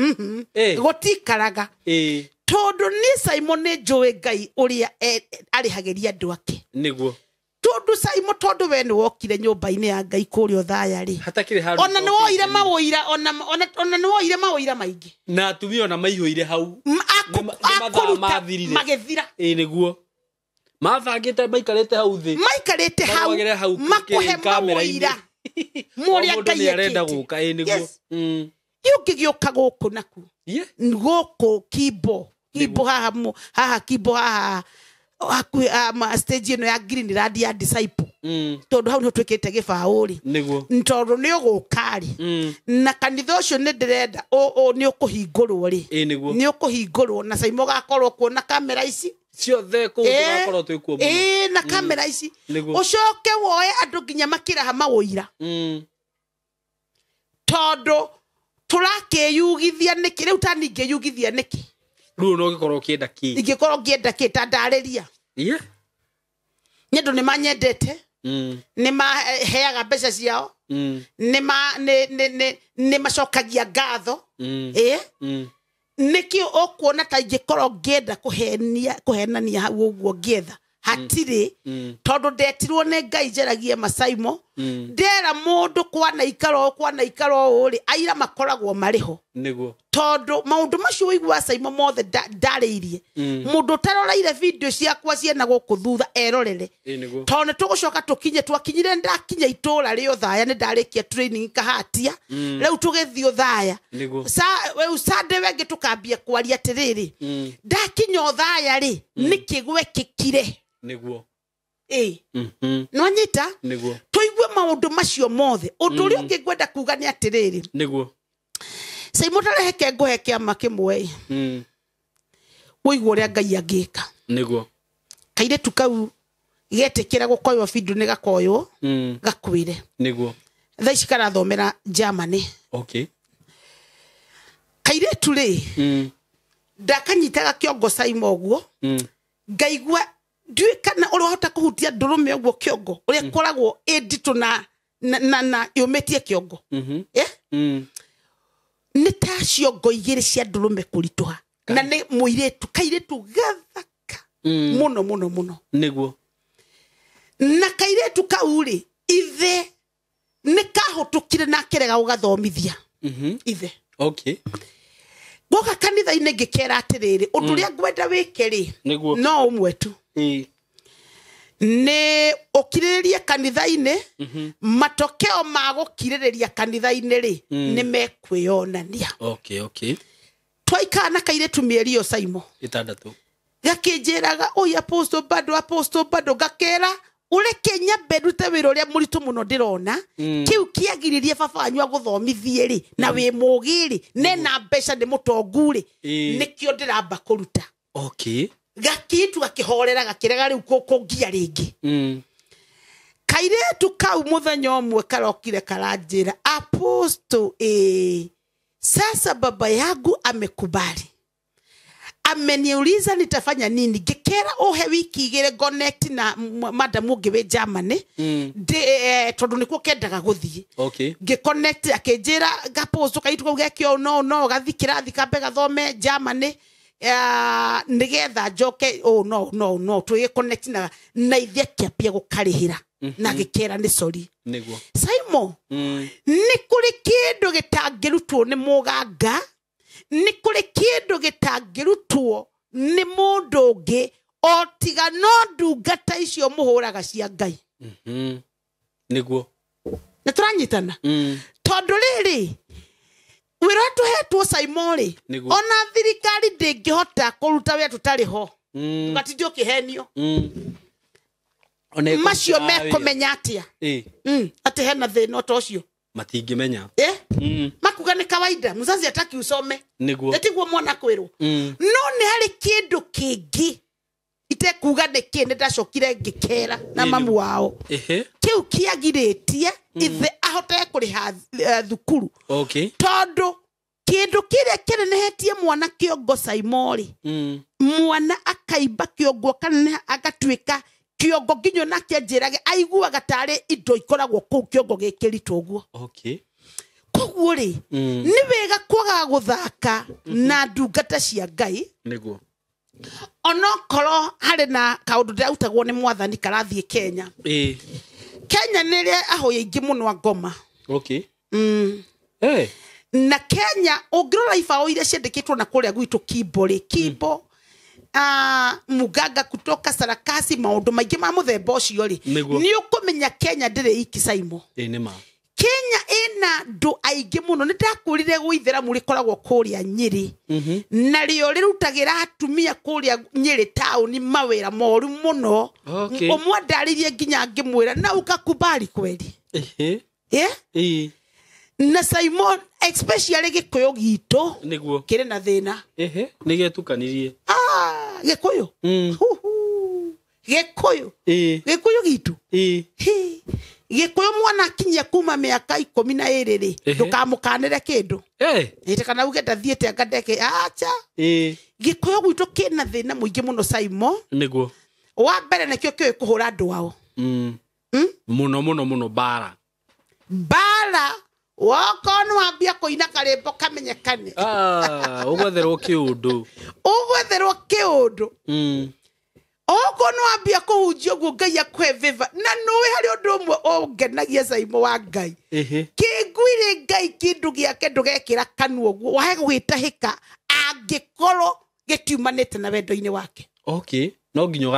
gotikaraga tondu ni Saimo ni njui Ngai uria arihageria andu ake niguo tondu Saimo tondu we ni wokire nyumba-ini ya Ngai kurio thaya ri hatakire handu ona ni woire mawira ona ni woire mawira maingi na atumia ona maihũire hau magethira niguo mabangite maikarite hau thi makuhe mawira muria Ngai arenda guka niguo yukigioka guku naku guku kibo haha kibo haha stage ino ya Green Rad ya disciple tondu hau ni twikite gibauri niguo ntondu ni ugukari na kanitha ucio ni ndirenda ni ukuhingurwo ri ni ukuhingurwo na Saimo gakorwo kuona kamera ici ciothe ku turakorwo twikuo muno na kamera ici ucoke woe andu nginya makiraha mawuira tondu turakeyugithia niki riu tani ngeyugithia niki riu no gikorwo kienda ki ingikorwo ngienda ki ta ndariria nyendu ni manyendete ni maheaga mbeca ciao ni macokagia ngatho niki ukuona ta ingikorwo ngienda kuhenania hau uguo ngietha hatiri tondu ndetirwo ni Ngai njeragie Masaimo ndera mundu kwana ikaro uri aira makoragwo mariho niguo tondu maundu macio wigua Saimo mothe ndariirie mundu taroraire video ciakwa ciena guku thutha erorere tondu tugucoka tukinye twakinyire ndakinya itura rio thaya ni ndarikia training kahatia riu tugithio thaya usade wenge tukambia kwaria tiriri ndakinya thaya ri nikigwekikire niguo no nyita niguo tuigue maundu macio mothe undu uri ungigwenda kuga ni atiriri niguo Saimo tareheke nguheke amakimwe uigwo uria Ngai angika niguo kaire tukau getekera gukoywo video ni gakoywo gakwire niguo thaici karathomera Germany kaire tuli ndakanyitaga kiongo Saimo uguo ngaigua ndui kana uri hota kuhutia ndurume uguo kiongo uria koragwo editu na yumetie kiongo ni ta ciongo igiri cia ndurume kurituha na ni muiretu kairetu gathaka muno niguo na kairetu kauri ithe ni kahutukire na kerega ugathomithia ithe goka kanitha-ini ngikera atiriri undu ria ngwenda wikeri no umwe tu ni ukiririria kanitha-ini matokeo ma gukiririria kanitha-ini ri ni mekwionania twaikana kairetu mieri yo Saimo 6 gakinjiraga oi apostle bado gakera ureke nyambe ndute wira uria muritu muno ndirona kiu kiagiririe baba wanyu aguthomithie ri na wi mugi ri nena mbeca ni mutongu ri nikio ndiramba kuruta okay gakitu gakihorera gakirega riu kungia ringi kairetu kau muthenya omwe karokire karanjira apostle sasa baba yangu amekubali ameniuliza nitafanya nini gikera uhe wiki igire connect na madam ungiwe Germany tondu nikuo kendaga guthie okay giconnect akinjira gaposto kaitu gekio no gathikira thikambe gathome Germany nigetha njoke no tuye connect na ithia kiapia gukarihira na gikera ni sorry niguo Simon ni kuri kindu gitangirutwo ni muganga ni kuri kindu gitangirutwo ni mundu ungi otiga no ndungata icio muhuraga cia Ngai niguo na turanyitana tondu riri wira tuhetwo Simon ri ona thirikari ndingihota kuruta we tutari ho tugatithio kihenio macio mekomenya atia ati hena thina tocio matingimenya makuga ni kawaida mzazi ataki usome niguo etiguo mwana kwirwo no ni hari kindu kingi itekuga ni kindi ndacokire ngikera na mamu wao kiu kiagiritie ithe ahote kuriha thukuru okay tondu kindu kiria kinenehetie mwana kiongo Simon mwana akaimba kiongo kana agatwika kiongo ginyo na kianjirage aiguaga tari indo ikoragwo ku kiongo gikirito guo okay koguo ri ni wega kwaga guthaka na ndungata cia Ngai niguo onokoro hari na kaundu ndautagwo ni mwathani karathie Kenya Kenya nire ahoya ingi muno ngoma okay na Kenya ungirora ifao ile ciandikitwo na kuria gwitu Kibo muganga kutoka sarakasi maundu maingi ma muthemba ucio ri ni ukumenya Kenya ndire iki Simon nima Kenya ina ndu aingi muno nitakurire guithera muri koragwo kuria Nyeri na rio rirutagira atumia kuria Nyeri town mawira moru muno omwe ndaririe nginya ngimwira na ukakubali kweli na Simon especially gikuyu gitu niguo kire na thina nigetukanirie gikuyu gikuyu gitu gikuyu mwana kinyia kuma miaka 12 ri ndukamukanire kindu ite kana uge ndathiete ngadeke acha gikuyu gwitu kina thina muingi muno Simon niguo wa mbere nakio kio kuhura andu wao muno bara wakonu ambia kuina karimbo kamenyekane ugwetherwo kiundu okonu ambia kuhunjio guo Ngai akweveva na nowe hari undu umwe ongenagia Simon wa Ngai kingwire Ngai kindu giake ndugekira kanu guo wahe gwitahika angikorwo gitiumanite na wendo-ini wake okay no nginyo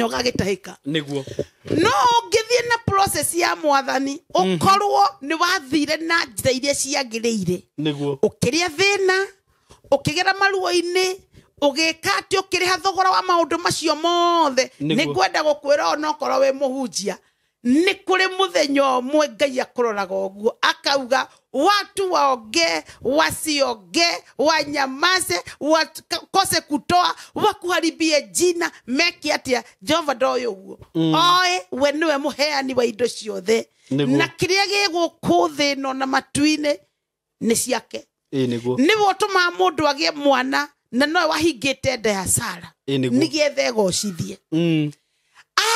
gagitahika niguo no ngithie na process ya mwathani ukorwo ni wathire na njira iria ciagiriire niguo ukiria thina ukigera maruo-ini ugikati ukiriha thogora wa maundu macio mothe ni kwenda gukwira onokorwo we muhunjia ni kuri muthenya omwe Ngai akuroraga uguo akauga watu waoge wasioge wanyamaze wakose kutoa wakuharibie jina meki atia Jehova ndoyo uguo oe we niwe muheani wa indo ciothe na kiria giguku thino na matuine ni ciake niwe utuma mundu agie mwana na no wahingite ndayasara nigethe gocithie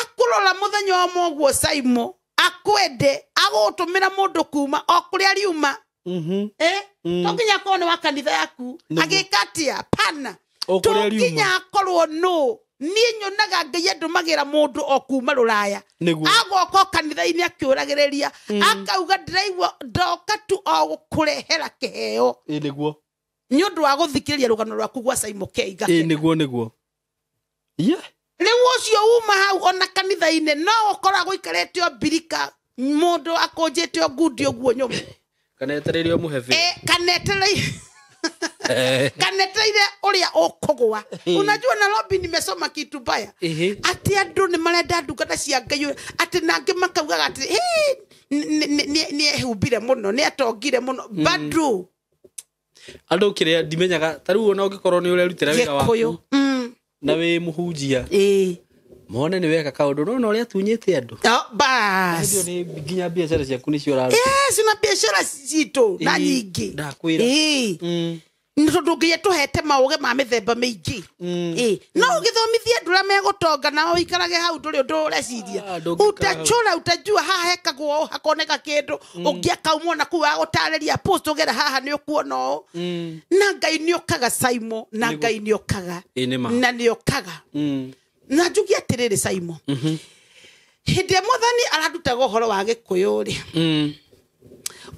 akurora muthenya omwe uguo Simon akwende agutumira mundu kuma okuria riuma tokinya kone wa kanitha yaku agikatia pana tokinya akorwo no ni nyonaga Ngai andumagira mundu okuma ruraya agoko kanitha-ini akiuragireria akauga ndiraigua ndoka tu ogukurehera kiheo niguo ni undu wa guthikiriria rugano rwaku gwa Simon Keiga niguo riu ucio uma hau ona kanitha-ini no ukoragwo ikarete obirika mundu akonjete ogundi oguo nyumu kanetererio muhevi kanetererio kaneteire uria ukugwa unajua Nairobi nimesoma kitu baya ati andu ni marenda ndungata cia Ngai ati nange makauga ati ni hubire muno ni atongire muno bado andu kiria ndimenyaga taru ona ungikorwo ni urerutira wira waku na we muhunjia mone ni weka kaundu no uria tunyite andu bas ndio ni ginya biashara ciaku ni ciora sina biashara cito na nyingi ndakwira nitondungiye tuhete mauge ma mithemba mingi no ugithomithia ndura megutonga na uikarage hau nduri undu ureciria utachora utajua haha hekagwo hakoneka kindu ungia kaumwo na kuwa gutariria post ugera haha ni ukuona na Ngai ni okaga Saimo na Ngai ni okaga na ni okaga na njugi atiriri Saimo hindi muthani araduta gohoro wa Gikuyu ri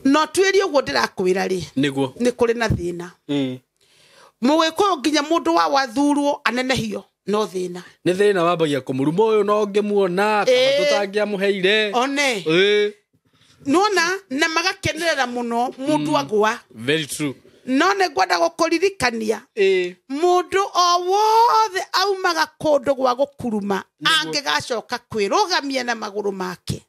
no twiri uguo ndirakwira ri niguo ni kuri na thina mugikuyu nginya mundu wa wathurwo anenehio no thina ni thina wambagia kumurumo uyu no ngimuona kana tutangia muheire one nona na magakenerera muno mundu agwa very true no ne gwada gukuririkania mundu o wothe aumaga kundu gwa gukuruma angigacoka kwirugamia na maguru make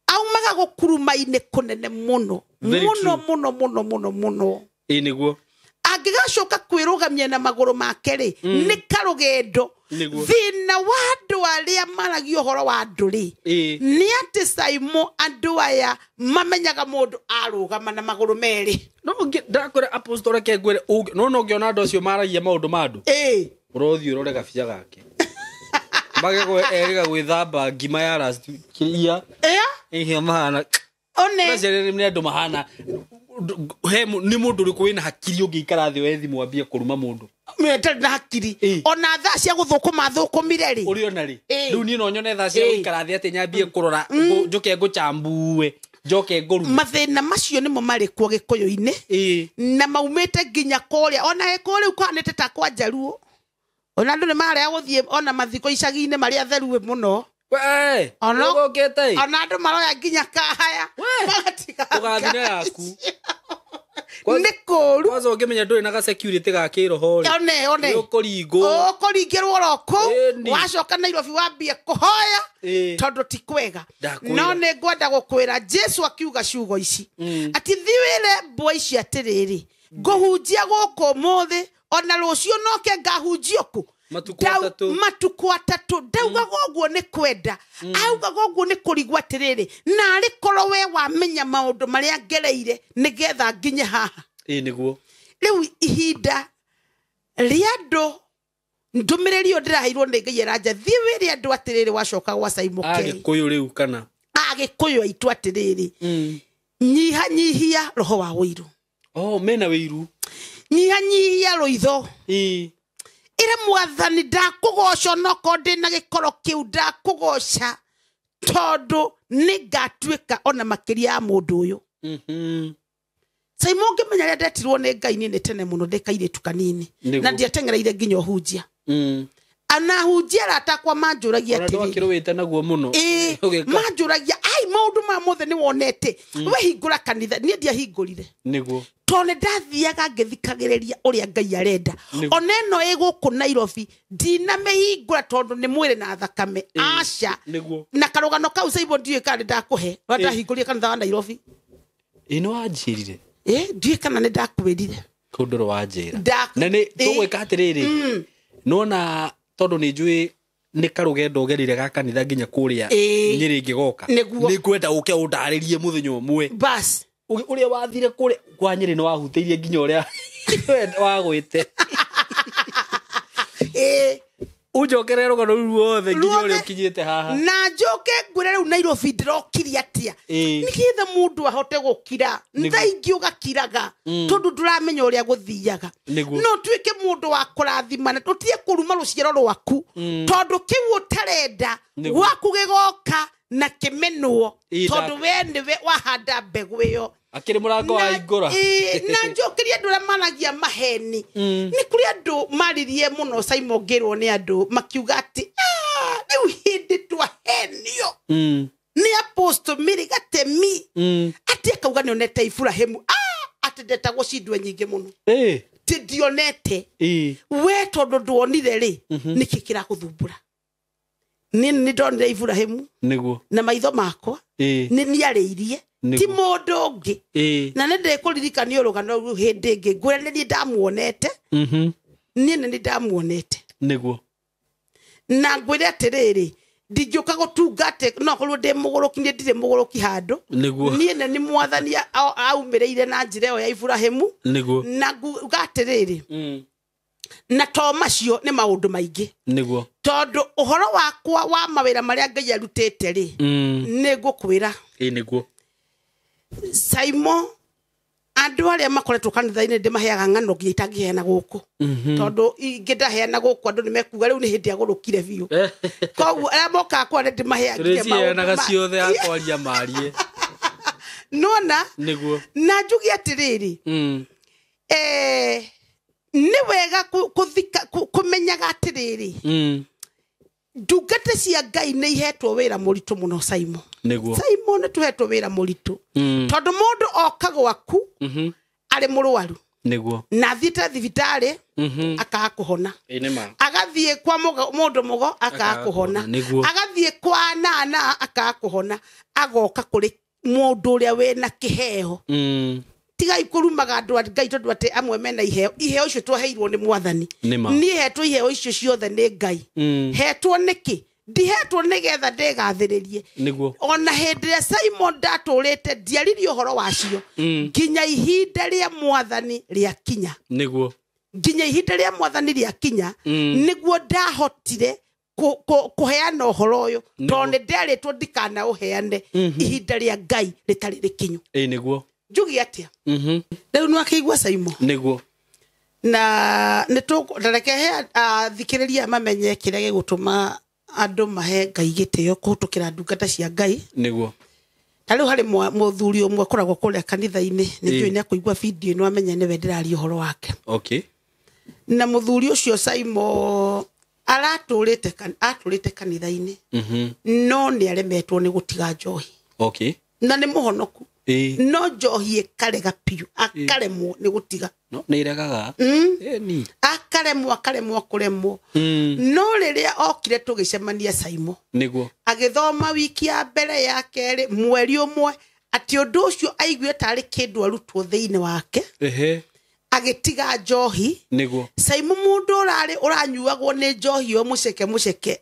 aumaga gukuruma-ini kunene muno muno niguo angigacoka kwirugamia na maguru make ri ni karugendo thina wa andu aria maragio uhoro wa andu ri ni ati Saimo andu aya mamenyaga mundu arugama na maguru meri no ndakwira apostole kengwire no ngiona andu acio maragia maundu mandu urothio urore gabia gake magego eriga gwithamba ngima ya last year mahana one nazere ni andu mahana he ni mundu uri kuina hakiri ungikara thi wethi mwambie kuruma mundu mete na hakiri ona tha cia guthukuma thukumire ri uri ona ri riu ni no nyone tha cia gukara thi ati nyambie kurora njuke nguchambue njoke nguru mathina macio nimo mari kuo Gikuyu-ini na maumite nginya kuria ona ekuri ukanite ta kwa Jaruo ona andu ni maria guthie ona mathiko icagi-ini mari atheru muno ona ngokete ona andu maroya nginya kahaya ugathine yaku nikuru kwanza ungimenya nduri na ga security ga kiroho one ukuringirwo roko wacoka Nairobi wambie kuhoya tondu ti kwega no ni ngwenda gukwira Jesu akiuga ciugo ici ati thiwire mbua ici atiriri nguhunjia guku muthi ona rucio noke ngahunjio ku matuku atatu ndauga goguo ni kwenda auga goguo ni kurigwa atiriri na ari korwo we wamenya maundu maria ngereire nigetha nginye haha niguo riu ihinda riandu ndumiriri ndiraheirwo ni Ngai aranja thiwiri andu atiriri wacoka gwa Saimo K Agikuyu riu kana Agikuyu aitu atiriri nyihia roho wa wiru mena wiru nyihia roitho ire mwathani ndakugoca noko ndina gikoro kiu ndakugoca tondu ni ngatuika ona makiria ya mundu uyu Saimo ngimenya ria ndetirwo ni Ngai ni tene muno ndikairitu kanini na ndiatengereire nginya uhunjia anahunjia atakwa manjuragia ati ona ndwakirwite naguo muno manjuragia ai maundu ma mothe ni wonete we hingura kanitha ni ndia hingurire niguo tone ndathiaga ngithikagiriria uria Ngai arenda ona eno iguku Nairobi ndina mehingura tondu ni mwire na thakame aca na karugano kau Saimo ndiye kandi ndakuhe ndahinguria kanitha wa Nairobi ino anjirire ndiye kana ni ndakwirire kundoro wanjira na ni tugwika atiriri nona tondu ni njui ni karugendo gerire ga kanitha nginya kuria nyiri ngigoka ni kwenda uke undaririe muthenya umwe bas uria wathire kure kwa Nyeri no wahuteirie nginya uria wagwite ujokere rugano ruothe nginya uria ukinyite haha na njoke ngure riu Nairobi ndirokiria atia nikitha mundu ahote gukira nthaingi ugakiraga tondu nduramenya uria guthiaga no twike mundu wa kurathimana tutie kuruma ruciaro rwaku tondu kiu utarenda gwaku gigoka na kimenwo tondu we niwe wahanda mbegu iyo akiri murango wa igura na njokeria ndura managia maheni ni kuri andu maririe muno Saimo ngirwo ni andu makiuga ati riu hindi twahenio ni apostle Mary Gatemi ati akauga ni onete Ibrahimu ati ndetagwo cindwe nyingĩ mũno Eh. ti ndionete Eh. we tondũ ndwonire rĩ nĩkĩ kĩrakũthumbũra nĩ ndonire Ibrahimu Nĩguo. na maitho makwa Eh. nĩ niarĩirie ti mũndũ ũngĩ na nĩ ndĩkũririkania ũrũgano rũu hĩndĩ ĩngĩ ngwĩra nĩ niĩ ndamuonete niĩ nĩ ndamuonete Nĩguo. na ngwĩre atĩrĩrĩ ndingĩũka gũtungate no korwo ndĩ mũgũrũki nĩ ndirĩ mũgũrũki handũ niĩ nĩ mwathani aumĩrĩire na njĩra ĩyo ya Ibrahimu na nguga atĩrĩrĩ na to macio nĩ maũndũ maingĩ Nĩguo. tondũ ũhoro wakwa wa mawĩra marĩa Ngai arutĩte rĩ nĩ ngũkwĩra Nĩguo. Simon andũ arĩa makoretwo kanitha-inĩ ndĩmaheaga ng'ano nginya itangĩheana gũkũ tondũ ingĩ ndaheana gũkũ andũ nĩ mekuga rĩu nĩ hĩndĩ agũrũkire biũ koguo arĩa mokaga kwa ndĩmaheaga nginya maũndũ ciothe akwaria marie nona Nĩguo. na njugi atĩrĩrĩ nĩ wega kũmenyaga atĩrĩrĩ ndungata cia Ngai nĩ ihetwo wĩra mũritũ mũno Simon nĩ tũhetwo wĩra mũritũ tondũ mũndũ oka gwaku arĩ mũrwaru na thiĩte thibitarĩ akaga kũhona agathiĩ kwa mũndũ mũgo akaga kũhona agathiĩ kwa nana akaga kũhona agoka kũrĩ mũndũ ũrĩa wĩna kĩheo tigai kũrumaga andũ a Ngai tondũ atĩ amwe mena iheo icio tweheirwo nĩ mwathani niĩ hetwo iheo icio ciothe nĩ Ngai hetwo nĩkĩ ndihetwo nĩgetha ndĩgathĩrĩrie ona hĩndĩ ĩrĩa Simon ndatũrĩte ndiaririe ũhoro wacio nginya ihinda rĩa mwathani rĩakinya nginya ihinda rĩa mwathani rĩakinya nĩguo ndahotire kũheana ũhoro ũyũ tondũ nĩ nderĩtwo ndikanaũheane ihinda rĩa Ngai rĩtarĩ rĩkinyu njugi atia rĩu nĩ wakĩigua Simon na nĩtũreke thikĩrĩria mamenye kĩrĩa gĩgũtũma andũ mahe Ngai gĩtĩo kũhĩtũkĩra ndungata cia Ngai ta rĩu harĩ mũthuri ũmwe ũkoragwo kũrĩa kanitha-inĩ nĩnjũĩ nĩ akũigua video ĩno amenye nĩwe ndĩraria ũhoro wake na mũthuri ũcio Simon atũrĩte kanitha-inĩ no nĩ aremetwo nĩ gũtiga njohi na nĩ mũhonoku no njohi ĩkarega piũ akaremwo nĩ gũtiga nĩ iregaga akaremwo kũremwo no rĩrĩa okire tũgĩcemania Simon agĩthoma wiki ya mbere ya kerĩ mweri ũmwe atĩ ũndũ ũcio aiguire tarĩ kĩndũ arutwo thĩinĩ wake agĩtiga njohi Simon mũndũ ũranyuagwo nĩ njohi ĩyo mũceke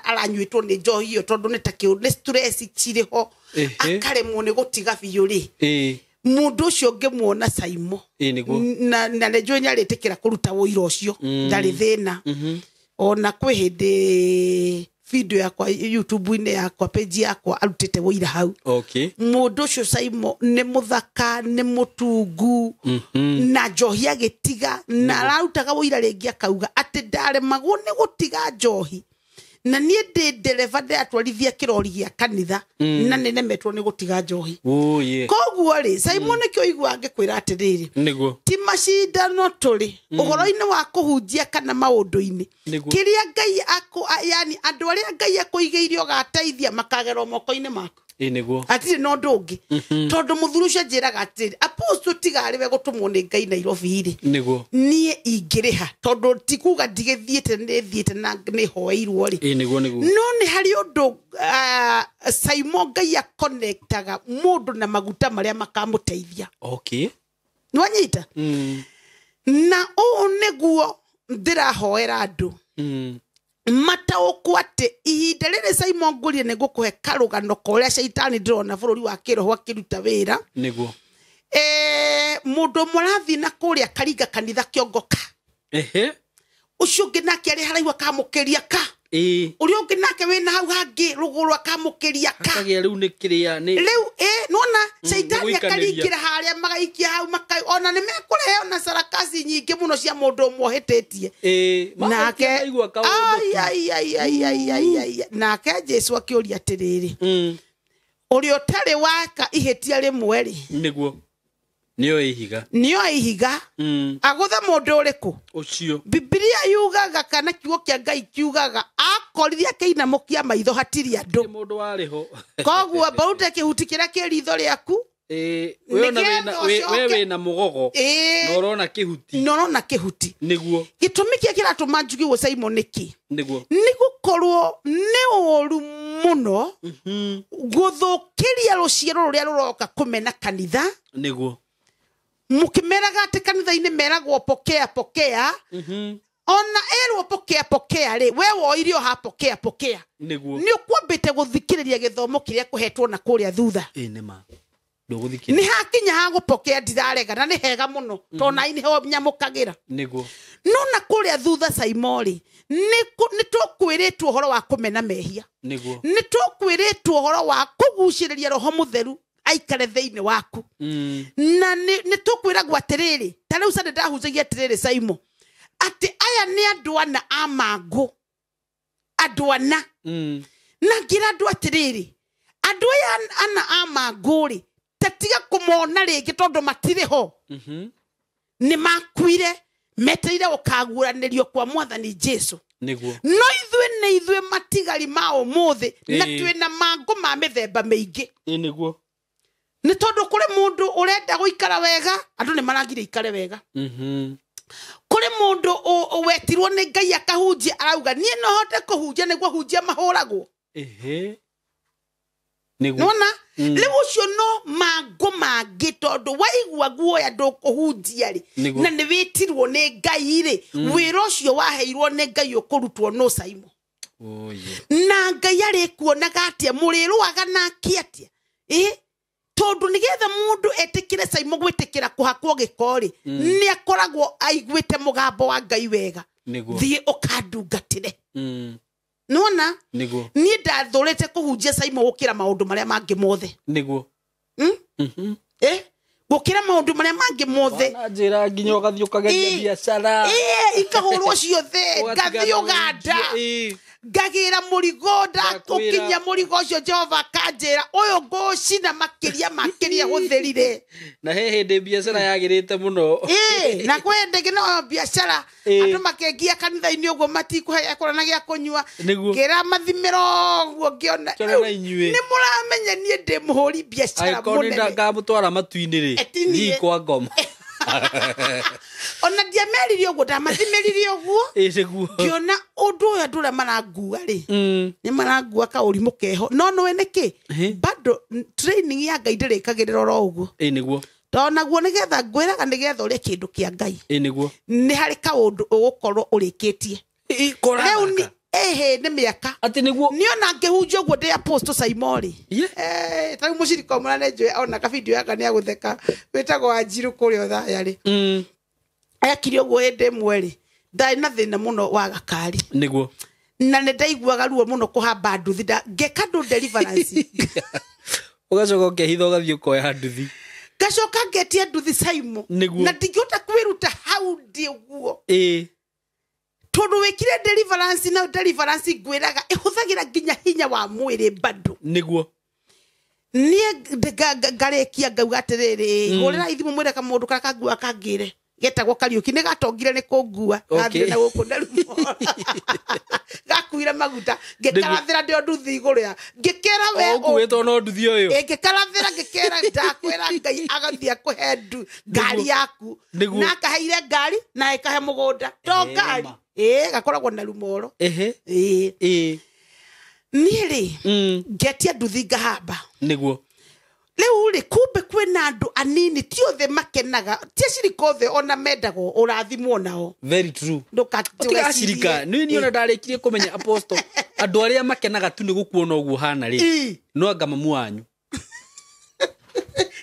aranyuĩtwo nĩ njohi ĩyo tondũ nĩ stress cirĩho akaremwo nĩ gũtiga biũ rĩ mũndũ ũcio ngĩmuona Simon na nĩnjũĩ nĩarĩtĩkĩra kũruta wũira ũcio ndarĩ thĩna ona kwĩ hĩndĩ video yakwa YouTube-inĩ yakwa page yakwa arutĩte wũira hau mũndũ ũcio Simon nĩ mũthaka nĩ mũtungu na njohi agĩtiga na ararutaga wũira rĩngĩ akauga atĩ ndaremagwo nĩ gũtiga njohi na niĩ ndĩ ndereba ndĩratwarithia kĩrori gĩa kanitha na nĩ nemetwo nĩ gũtiga njohi koguo rĩ Simon nĩkĩo igua ngĩkwĩra atĩrĩrĩ ti macindano tũrĩ ũhoro-inĩ wa kũhunjia kana maũndũ-inĩ kĩrĩa Ngai yani andũ arĩa Ngai akũigĩire ũgateithia makagerwo moko-inĩ maku atirĩ na ũndũ ũngĩ tondũ mũthuri ũcio njĩraga atĩrĩ apostle tigarĩwe gũtũmwo nĩ Ngai Nairobi rĩ niĩ ingĩrĩha tondũ ti kuga ndigĩthiĩte nĩthiĩte na nĩhoeirwo rĩ no nĩ harĩ ũndũ Simon Ngai akonektaga mũndũ na maguta marĩa makamũteithia nĩwanyita na ũũ nĩguo ndĩrahoera andũ mataũkwo atĩ ihinda rĩrĩ Simon ngũrire nĩ ngũkũhe karũgano korĩa caitani ndĩrona bũrũri wa kĩroho akĩruta wĩra mũndũ ũmwe arathiĩ na kũrĩa karinga kanitha kĩongoka ũcio ũngĩ nake arĩ haraihu akamũkĩria ka ũrĩa ũngĩ nake wĩna hau hangĩ rũgũrũ akamũkĩria ka rĩu nona caitani akaringĩra harĩa magaikia hau ona nĩ mekũrehe ona sarakasi nyingĩ mũno cia mũndũ ũmwe ũhĩtĩtie nake Jesũ akĩũria atĩrĩrĩ ũrĩa ũtarĩ waka ihĩtia rĩmwe rĩ nĩoĩ ihiga agũtha mũndũ ũrĩkũ ũcio Biblia yugaga kana kiugo kĩa Ngai kiugaga akorithia kĩinamũkia maitho hatirĩ andũ koguo mbarute kĩhuti kĩrĩa kĩ ritho rĩaku wewe na mugogo no rona kihuti niguo gitumi kia kiratuma njugirwo Simon niki niguo nigukorwo ni oru muno guthukiria ruciaro ruria ruroka kumena kanitha niguo mukimeraga ati kanitha-ini meragwo pokea ona erwo pokea ri we woirio ha pokea niguo ni ukwambite guthikiriria githomo kiria kuhetwo na kuria thutha nema nduguthikiriria ni hakinya ha gupokea ndirarega na ni hega muno tona ini ho nyamukagira niguo no na kuria thutha Simon ni tukwiritwo uhoro wa kumena mehia niguo ni tukwiritwo uhoro wa kuguciriria roho mutheru aikare theini waku na ni tukwiragwo atiriri tariu sande ndahunjagia atiriri Simon ati aya ni andu ana amangu andu ana na ngira andu atiriri andu aya ana amangu ri tatiga kumona ringi tondu matire ho ni makuire meteire ukaguranirio kwa mwathani Jesu niguo no ithue matigari ma umuthi na twina mangu ma mithemba mingi niguo ni tondu kuri mundu urenda guikara wega andu ni marangire ikare wega kuri mundu wetirwo ni Ngai akahunjia arauga nie no hote kuhunjia niguo hunjia mahuragwo niguo nona riu ucio no mangu mangi tondu waigua guoya ndukuhunjia ri na ni witirwo ni Ngai ri wira ucio waheirwo ni Ngai ukurutwo no Simon na Ngai ari kuonaga atia murirwaga nake atia tondu nigetha mundu etikire Simon gwitikira kuhakwo gikori ni akoragwo aiguite mugambo wa Ngai wega thie ukandungatire nona niguo ni ndathurite kuhunjia Simon gukira maundu maria mangi mothe niguo gukira maundu maria mangi mothe na njira nginya ugathio kageria biashara ikahurwo ciothe gathio ganda ngagira murigo ndakukinya murigo ucio Jehova kanjira uyu ngucina makiria hutherire na he hindi biashara yagirite muno na kwende gino biashara andu makengia kanitha-ini uguo matikuhe kurana gia kunyua ngira mathimiro uguo ngiona ni muramenya nie ndi muhuri biashara munene ngamutwara matu-ini ri ni kwa ngoma ona ndiameririe uguo ndamathimeririe uguo niguo ngiona undu uyu andu uria marangua ri ni marangua kaurimu keho no nowe niki bado training ya Ngai ndirikagirira ro uguo niguo tonaguo nigetha ngwiraga nigetha uria kindu kia Ngai niguo ni hari kaundu ugukorwo urikitie riu ni ni miaka ati niguo niona ngihunjia uguo ndi apostle Simon ri tari muciriko murane njoe ona ka video yaka ni agutheka witagwo Anjiru kurio thaya ri ekire uguo hindi mweri ndai na thina muno wa gakari niguo na ne ndaiguaga ruo muno kuhamba nduthi ngeka ndu deliverance ugacoka ukehitha ugathio koya nduthi gacoka ngetia nduthi Simon na ndingihota kwiruta hau ndi uguo tondu wikire deliverance na deliverance ngwiraga ihuthagira nginya hinya wa mwiri bado niguo nie ngarekia ngauga atiriri hurira ithimu mwire ka mundu kakagua kangire getagwo Kariuki ni gatongire ni kungua gathire na guku ndarumo gakuire maguta ngikarathira ndio nduthi iguru ya ngikera we ukuwetwo no nduthi uyu ngikarathira ngikera ndakwira Ngai agathia kuhe ngari yaku na kaheire ngari na ikahe mugunda to ngari gakoragwo na rumoro niri ngetia nduthi ngahamba niguo riu ri kumbe kwina andu anini ti othe makenaga ti acirika othe ona mendago urathimwo nao very true ndukatigacirika ni ona ndarikirie kumenya apostle andu aria makenaga tu ni gukuona uguo hana ri no anga mamu wanyu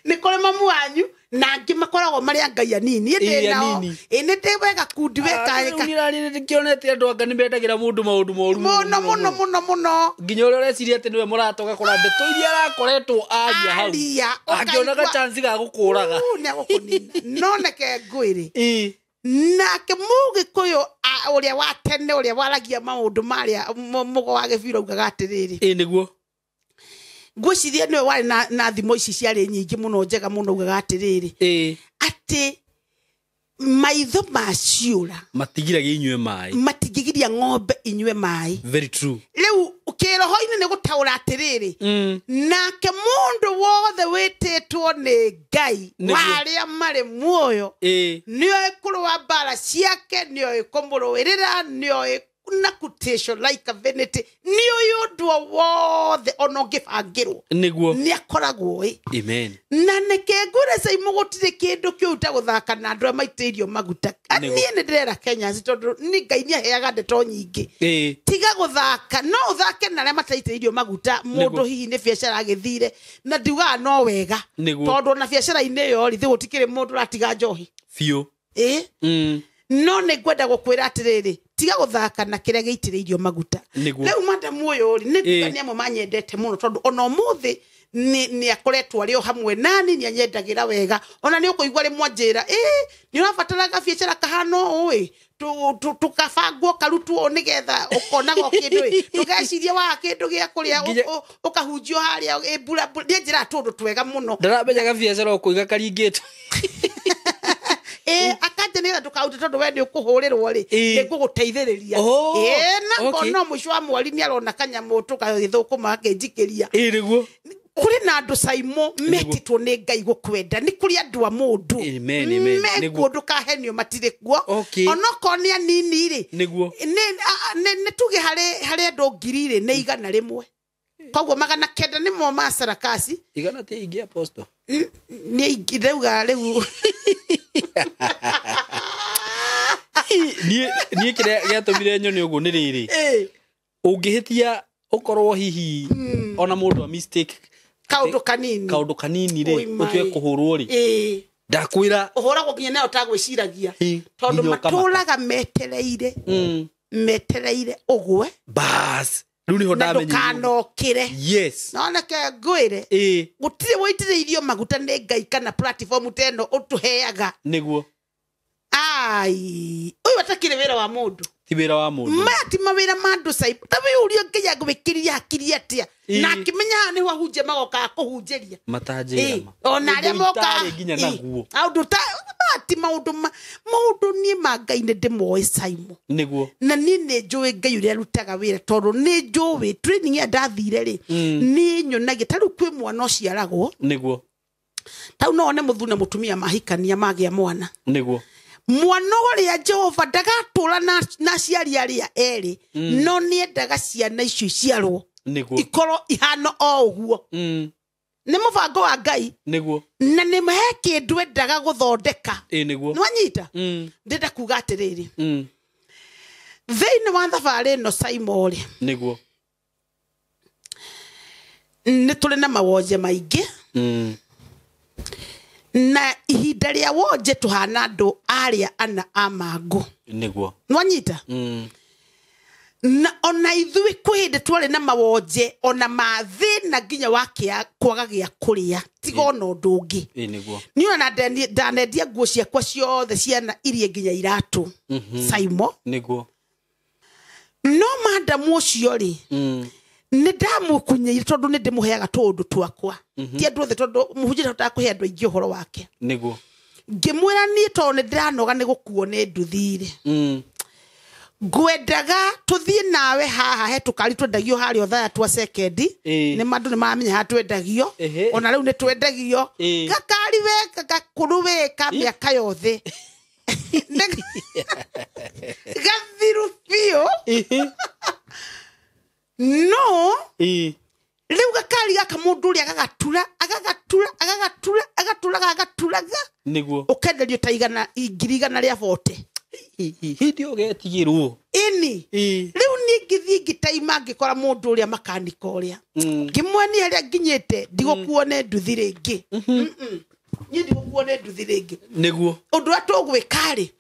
ni kore mamu wanyu na angi makoragwo mari Ngai anini ndi nao ni ndi wega kundi weka ni ndikionete andu anga ni mendagira mundu maundu moru muno nginya uria ureciria ati niwe muratoka kora ndeto iria arakoretwo aria hau akionaga chance ga gukuraga ni agukunina no neke ngwiri nake Mugikuyu uria wa tene uria waragia maundu maria mugo wa gibiro ugaga atiriri niguo ngwiciria niwe wari na thimo ici ciari nyingi muno njega muno ugaga atiriri ati maitho maciura matigiragia inywe mai matigigiria ng'ombe inywe mai very true riu kiroho-ini ni gutaura atiriri nake mundu wothe witetwo ni Ngai waria mari muoyo nio ikurwa mbara ciake nio ikumurwirira nio na quotation like a vanity nio yundu wothe ono ngibangirwo niguo ni akoragwo amen na nekengure sai mugutire kindu kiuta guthaka na andu maitirio maguta ani ni ndera Kenya tondu ni Ngai ni aheaga ndeto nyingi tiga guthaka no uthake na aria mataitirio maguta mundu hihi ni biacara agithire na ndiuga no wega tondu na biacara ine yo ri gutikire mundu ratiga njohi fio no ne gwenda gukwira atiriri tiga guthaka na kiria giitiririo maguta riu madam uyu ri ni kugania mo manyendete muno tondu ono muthi ni akoretwo ari o hamwe nani ni anyendagira wega ona ni ukuigwa ri mwanjira ni urabataraga biacara kahano oi tukabangwo karutwo nigetha ukonaga kindu tugeciria wa kindu gia kuria ukahunjio haria bura ni njira tundu twega muno ndaramenyaga biacara ukuiga karingito akaje nira tukauta tondu we ni ukuhurirwo ri niguguteithiriria na kono muico wa mwari ni arona kanyamu tukagithukuma akenjikiria niguo kuri na andu saimo metitwo ni Ngai gukwenda ni kuri andu a mundu amen niguo ndukahenio matire kuo onoko ni anini ri niguo ne tuge hari andu ngiri ri ni 100 koguo 900 ni mo masarakasi 100 ti ingi apostle ni ingireuga riu nie kire giatumire nyone uguo ni riri ungihitia ukorwo hihi ona mundu a mistake kaundu kanini ri utwe kuhurwo ri ndakwira uhuragwo nginya nayo tagwiciragia tondu matulaga metereire ugwe bas riu niho ndamenye kanokire yes nona ke ngwire gutire waitiririo maguta ni Ngai kana platform teno utuheaga niguo ai uyu atakire wira wa mundu ti wira wa mundu mati mawira mandu sai tawe urio nginya gwikiria hakiri atia na kimenya ni wahunje magoka kuhunjeria matanjira ona aria moka nginya naguo aundu ta mati maundu ni Ngai ni ndimoe saimo niguo na ni njui Ngai uria rutaga wira tondu ni njui training ya ndathire ri ni nyonagia taru kwi mwana uciaragwo niguo tau no ne muthune mutumia mahikania magia mwana niguo mwana uria Jehova ndagatura na ciari aria eri no ni endaga ciana icio ciarwo niguo ikoro ihano o uguo ni mubango wa Ngai niguo na ni maheki ndwe ndaga guthondeka niguo nwanyita ndenda kuga atiriri theini wa thabari no Simon niguo ni tuli na mawonje maingi na ihinda ria wonje tuhana andu aria ana amangu niguo nwanyita na ona ithui kwinde twari na mawonje ona mathina nginya wakia kwaga gia kuria tiga no ndungi niguo ni ona ndanendia nguo ciakwa ciothe ciana irie nginya iratu Saimo niguo no madam ucio ri ni ndamukunyeire tondu ni ndimuheaga tundu twakwa ti andu othe tondu muhunjira utakuhe andu aingi uhoro wake niguo ngimwira ni tondu ni ndiranoga ni gukuo ni nduthire ngwendaga tuthie nawe haha he tukari twendagio hari othaya twa second ni mandu ni mamenya ha twendagio ona riu ni twendagio gakari weka gakuru weka miaka yothe gathiru pio no riu gakari gaka mundu uri agagaturaga niguo ukenderio ta 100 ria 40 hindi ugetigirwo ini riu ni ngithii ngitaima ngikora mundu uria makanika uria ngimweni haria nginyite ndigukuone nduthi ringi ni ndigukuone nduthi ringi niguo undu atugwikari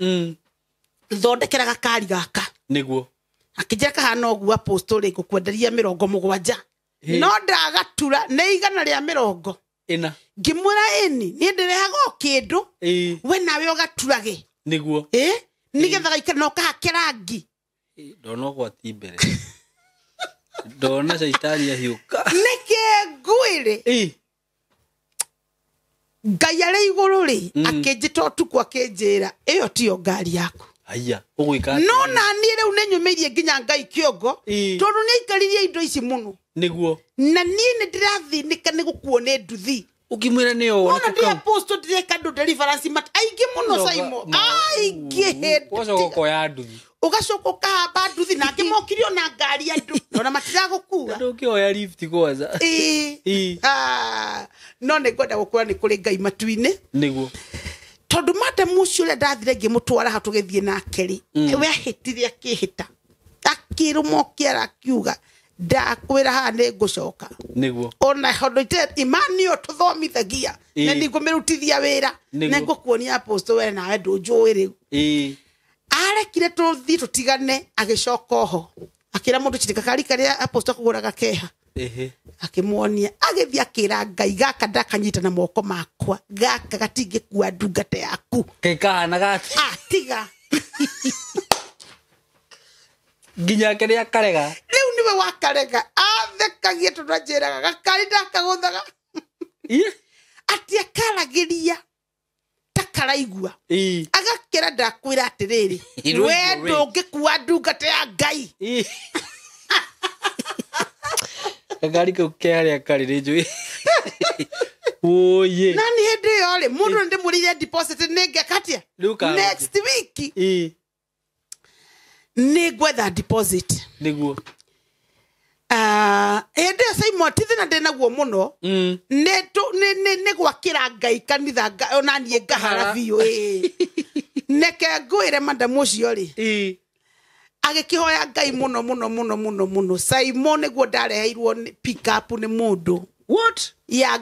thondekera gakari gaka niguo akijira kahana ogu apostolic kwenderia 70 no ndagatura ne 100 ria 70 ina ngimwira ini ni ndirehaga kindu we nawe ugaturage niguo nigetha gaikara no kahakerangi ndono gwati mbere ndona shaitani ahiuka nike ngwire Ngai ari iguru ri akinjita utuku akinjira iyo tiyo ngari yaku aya ugwika no na ni riu nenyumirie nginya ngai kiongo tondu ni aikaririe indo ici muno niguo na ni ndirathinika ni gukuone nduthi ukimwira niyo ona ndi apostle direka ndo deliverance mat aingi muno Simon aingi hende wacoko ya nduthi ugacoka ukahamba nduthi nake mokirio na ngari andu ona matiragukuua ndukioya lift kwanza no ne gwenda gukura ni kuri ngai matuine niguo tondu madam ucio ria ndathire ngimutwara ha tugithie nake ri we ahitire akihita akirumo kiara kiuga ndakwira ha ni ngucoka niguo ona hondoite imani o tuthomithagia na nigumirutithia wira na ngukuonia apostle we nawe ndunjui riu arekire tuthi tutigane agicoka ho akira mundu chirika kari karia apostle kuguraga keha akimuonia agithia kira ngai gaka ndakanyita na moko makwa gaka gatingikua ndungata yaku kekana gati tiga nginya keria karega riu niwe wakarega athekagie tunajiraga gakari ndakaguthaga ati akaragiria takaraigua agakira ndakwira atiriri we ndungikua ndungata ya ngai gari ko kare kare rejo oye nani hende yole mundu ndi murire deposit nenge katia next week ni gwetha deposit niguo hende Simon tithina ndena guo muno ne gwakira ngai kanitha ona nie ngahara biu neke ngwire madam ucio ri agikihoya ngai muno Simon neguo ndareheirwo pick up ni mundu what ya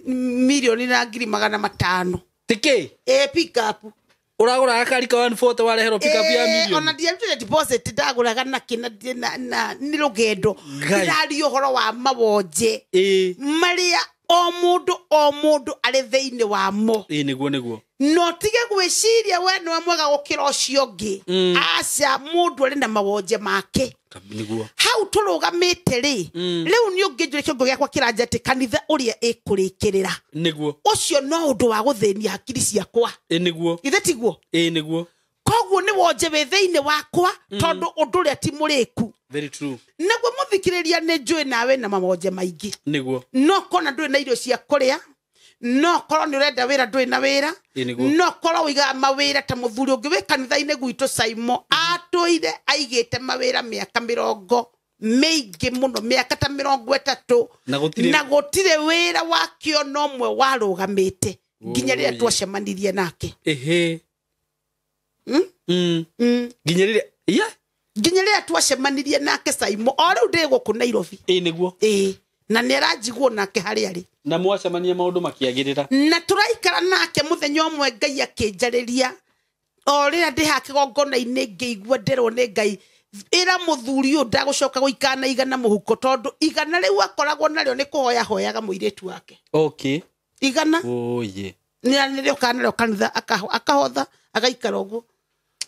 milioni na 500,000 tiki pick up uragura akari ka 140 warehero pick up ya milioni ona ndiarutire deposit ndaguraga na kina ni rugendo ndari uhoro wa mawonje maria o mundu ari theine wa mo niguo no tige gwiciria we no mwega gukira ucio ngi aca mundu ari na mawonje make niguo hau turugamite ri riu ni ungijure kiongo giakwa kirajati kanitha uria ikurikirira niguo ucio no undu wa guthenia hakiri ciakwa niguo ithe tiguo niguo koguo ni wonje we theine wakwa tondu undu uria ti muriku very true naguo muthikiriria ni njui nawe na mawonje maingi niguo no kona ndui na irio cia kuria no korwo ni urenda wira ndui na wira no korwo wiga mawira ta muthuri ungi wi kanitha-ini gwitu Simon atuire aigite mawira miaka 40 meingi muno miaka ta 30 na gutire wira wakio no mwe warugamite nginya riria twacemanirie nake nginya riria twacemanirie nake Simon o riu ndi guku Nairobi niguo na ni aranjiguo nake hari ari na mwacemania maundu makiagirira na turaikara nake muthenya umwe ngai akinjariria o riria ndi ha kigongona-ini ngĩigua nderwo ni ngai ira muthuri uyu ndagucoka guikana igana muhuko tondu igana riu akoragwo naryo ni kuhoya hoyaga muiritu wake igana nirio kana kanitha akahotha agaikara uguo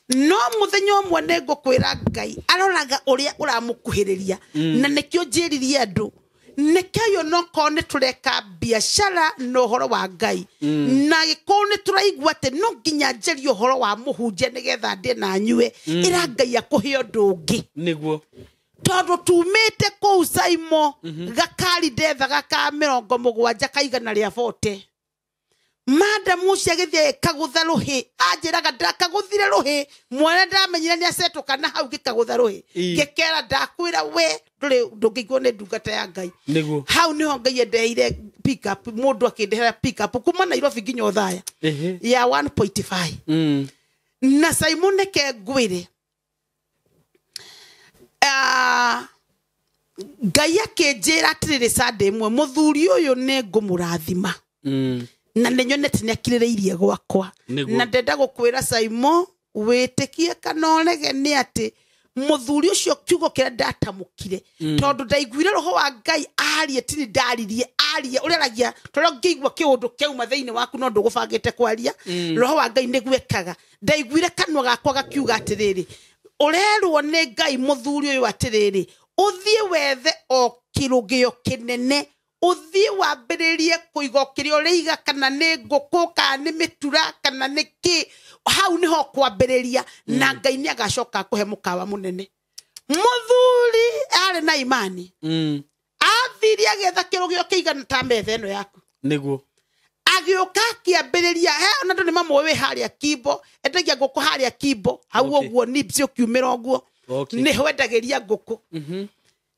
no muthenya umwe ni ngukwira ngai aroraga uria uramukuhiriria na nikio njiririe andu nekayo no kone tureka biashara no horo wa ngai na gikone turaigua te no nginya njeri horo wa muhunje nigetha ndi na nyue ira ngai akuhio ndungi niguo tondu tumite ku Simon gakari ndetha gaka 70 kaigana ria 40 madam ucio agithie kagutha ruhi anjiraga ndakaguthire ruhi mwana ndamenyire ni acetuka na hau gikagutha ruhi ngikera ndakwira we ndungigwo ni ndungata ya ngai niguo hau niho ngai endeire pick up mundu akindehera pick up kuma Nairobi nginya Othaya ya 1.5 na Simon neke ngwire ngai akinjira atiriri Sunday imwe muthuri uyu ni ngumurathima na nenyonete ni akirireirie gwakwa na ndenda gukwira Simon witikie kana orege ni ati muthuri ucio kiugo kira ndatamukire tondu ndaiguire roho wa ngai arie tini ndaririe arie ureragia tondu ngĩigua kiundu kiuma theini waku no ndugubangite kwaria roho wa ngai niguekaga ndaiguire kanwa gakwa gakiuga atiriri urerwo ni ngai muthuri uyu atiriri uthie wethe o kirugio kinene uthie wambiririe kuiga kirio riiga kana ni nguku kana ni mitura kana ni ki hau niho kwambiriria na Ngai ni agacoka kuhe mukawa munene muthuri ari na imani athiria agetha kirugio kiigana ta metha eno yaku niguo agioka kiambiriria he ona ndo ni mamwe we haria Kimbo endagia nguku haria Kimbo hau oguo nipsio kiumira oguo ni hwendagiria nguku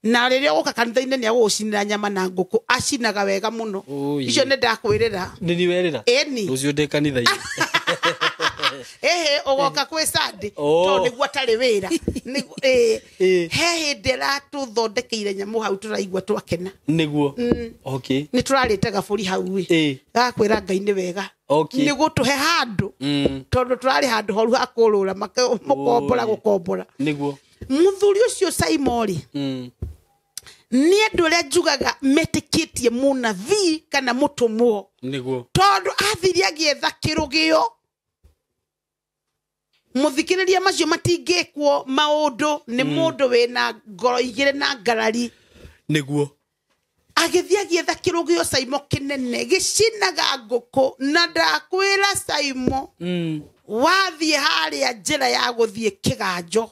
na riria uka kanitha-ini ni agucinira nyama na nguku acinaga wega muno icio ni ndakwirira ni werira eni ucio ndi kanitha-ini ogoka kwi Sunday to niguo atari wira he hindi ratuthondekeire nyamu hau turaigua twakena niguo okay ni turarite gaburi hau wi gakwira Ngai ni wega ni gutuhe handu tondu turari handu horu hakurura mukombora gukombora niguo muthuri ucio Simon ni andu ria njugaga metikitie muna vi kana mutumwo niguo tondu athiria gietha kirugio muthikiriria macio matingikwo maundu ni mundu wina ngoro igire na ngarari niguo agithia gietha kirugio Simon kinene gicinaga nguku na ndakwira Simon wathie haria njira ya guthie kiganjo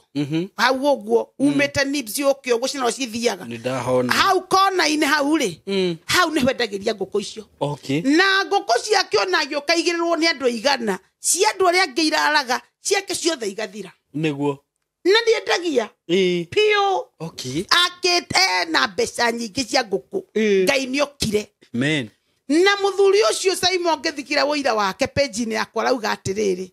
hau oguo umete nibs yokio gucina cithiaga ni ndahona hau kona-ini hau ri hau ni hwendagiria nguku icio okay na nguku ciakio nagio kaigirirwo ni andu igana cia andu aria ngeiraraga ciake ciothe igathira niguo na ndiendagia pio okay akete na mbeca nyingi cia nguku Ngai ni okire amen na muthuri ucio Simon ngethikira woira wake page-ini yakwa rauga atiriri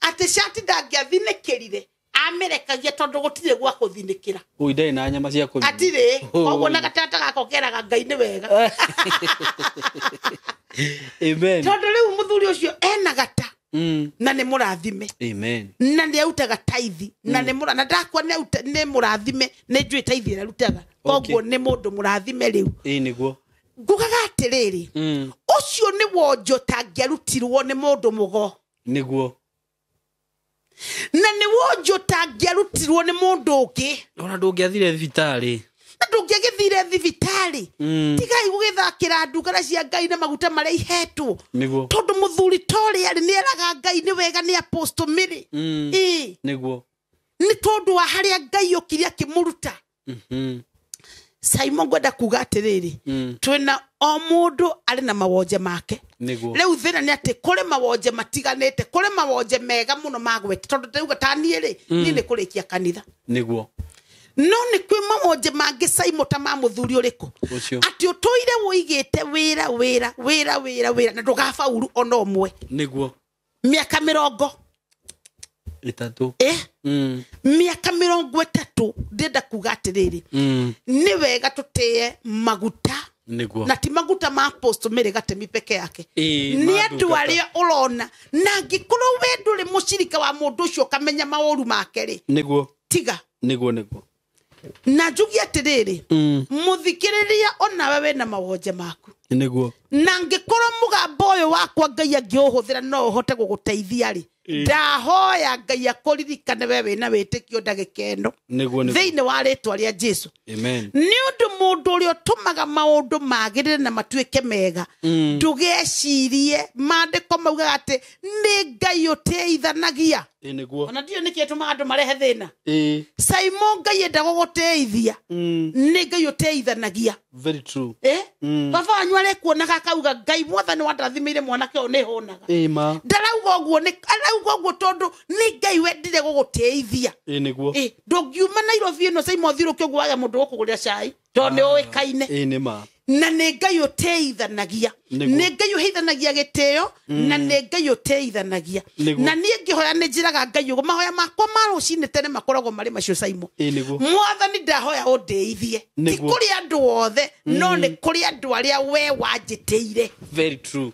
ati shati ndangiathinikirire amerekagia tondu gutire gwa kuthinikira uidai na nyama cia kuthi atire koguo na gatata gako keraga Ngai ni wega amen tondu riu muthuri ucio ena gata na ni murathime amen na ni autaga taithi na ni na ndakwa ni murathime ni njui taithi ira rutaga koguo ni mundu murathime riu niguo ngugaga atiriri ucio ni wonjo tangiarutirwo ni mundu mugo niguo na ni wonjo tangiarutirwo ni mundu ungi ona ndungiathire thibitari na ndungiagithire thibitari tigai gugithakira ndungara cia Ngai na maguta maria ihetwo niguo tondu muthuri tori ari ni eraga Ngai ni wega ni apostle Mary niguo ni tondu wa haria Ngai okiria kimuruta Simon gwenda kuga atiriri twina o mundu ari na mawonje make niguo riu thina ni ati kuri mawonje matiganite kuri mawonje mega muno magwete tondu tauga tani ri ni ni kurikia kanitha niguo no ni kwi mawonje mangi Simon ta mamuthuri uriku ati utoire woigite wira na ndugafaulu ona omwe niguo miaka 30 miaka 30 ndenda kuga atiriri ni wega tutie maguta niguo na ti maguta ma apostle Mary Gatemi peke yake ni andu aria urona na ngikuru wendu ri mucirika wa mundu ucio kamenya mauru make ri niguo tiga niguo na njugi atiriri muthikiriria ona wewe na mawonje maku niguo na ngikuru mugambo uyu wakwa Ngai angiuhuthira no uhote guguteithia ri ndahoya Ngai akuririkane wewe na witikio ndagikeno thiini wa ritwa ria Jesu amen ni undu mundu uri utumaga maundu magirire na matuike mega ndugecirie mandiko mauga ati ni Ngai uteithanagia niguo ona ndio niki tumaga andu marehe thina Simon Ngai enda guguteithia ni Ngai uteithanagia very true baba anyware kuonaga kauga Ngai mwathani wandathimire mwanake o ni honaga ma ndarauga uguo ni arauga uguo tondu ni Ngai wendire guguteithia niguo ndungiuma Nairobi ino Simon thiruke uguo wage mundu gukugurira cai to ni oikaine ni ma na ni Ngai uteithanagia ni Ngai uheithanagia giteo na ni Ngai uteithanagia na ni ngihoya ni njiraga Ngai uguo mahoya makwa ma rucine tene makoragwo mari macio Simon mwathani ndahoya undeithie ti kuri andu othe no ni kuri andu aria we wanjiteire very true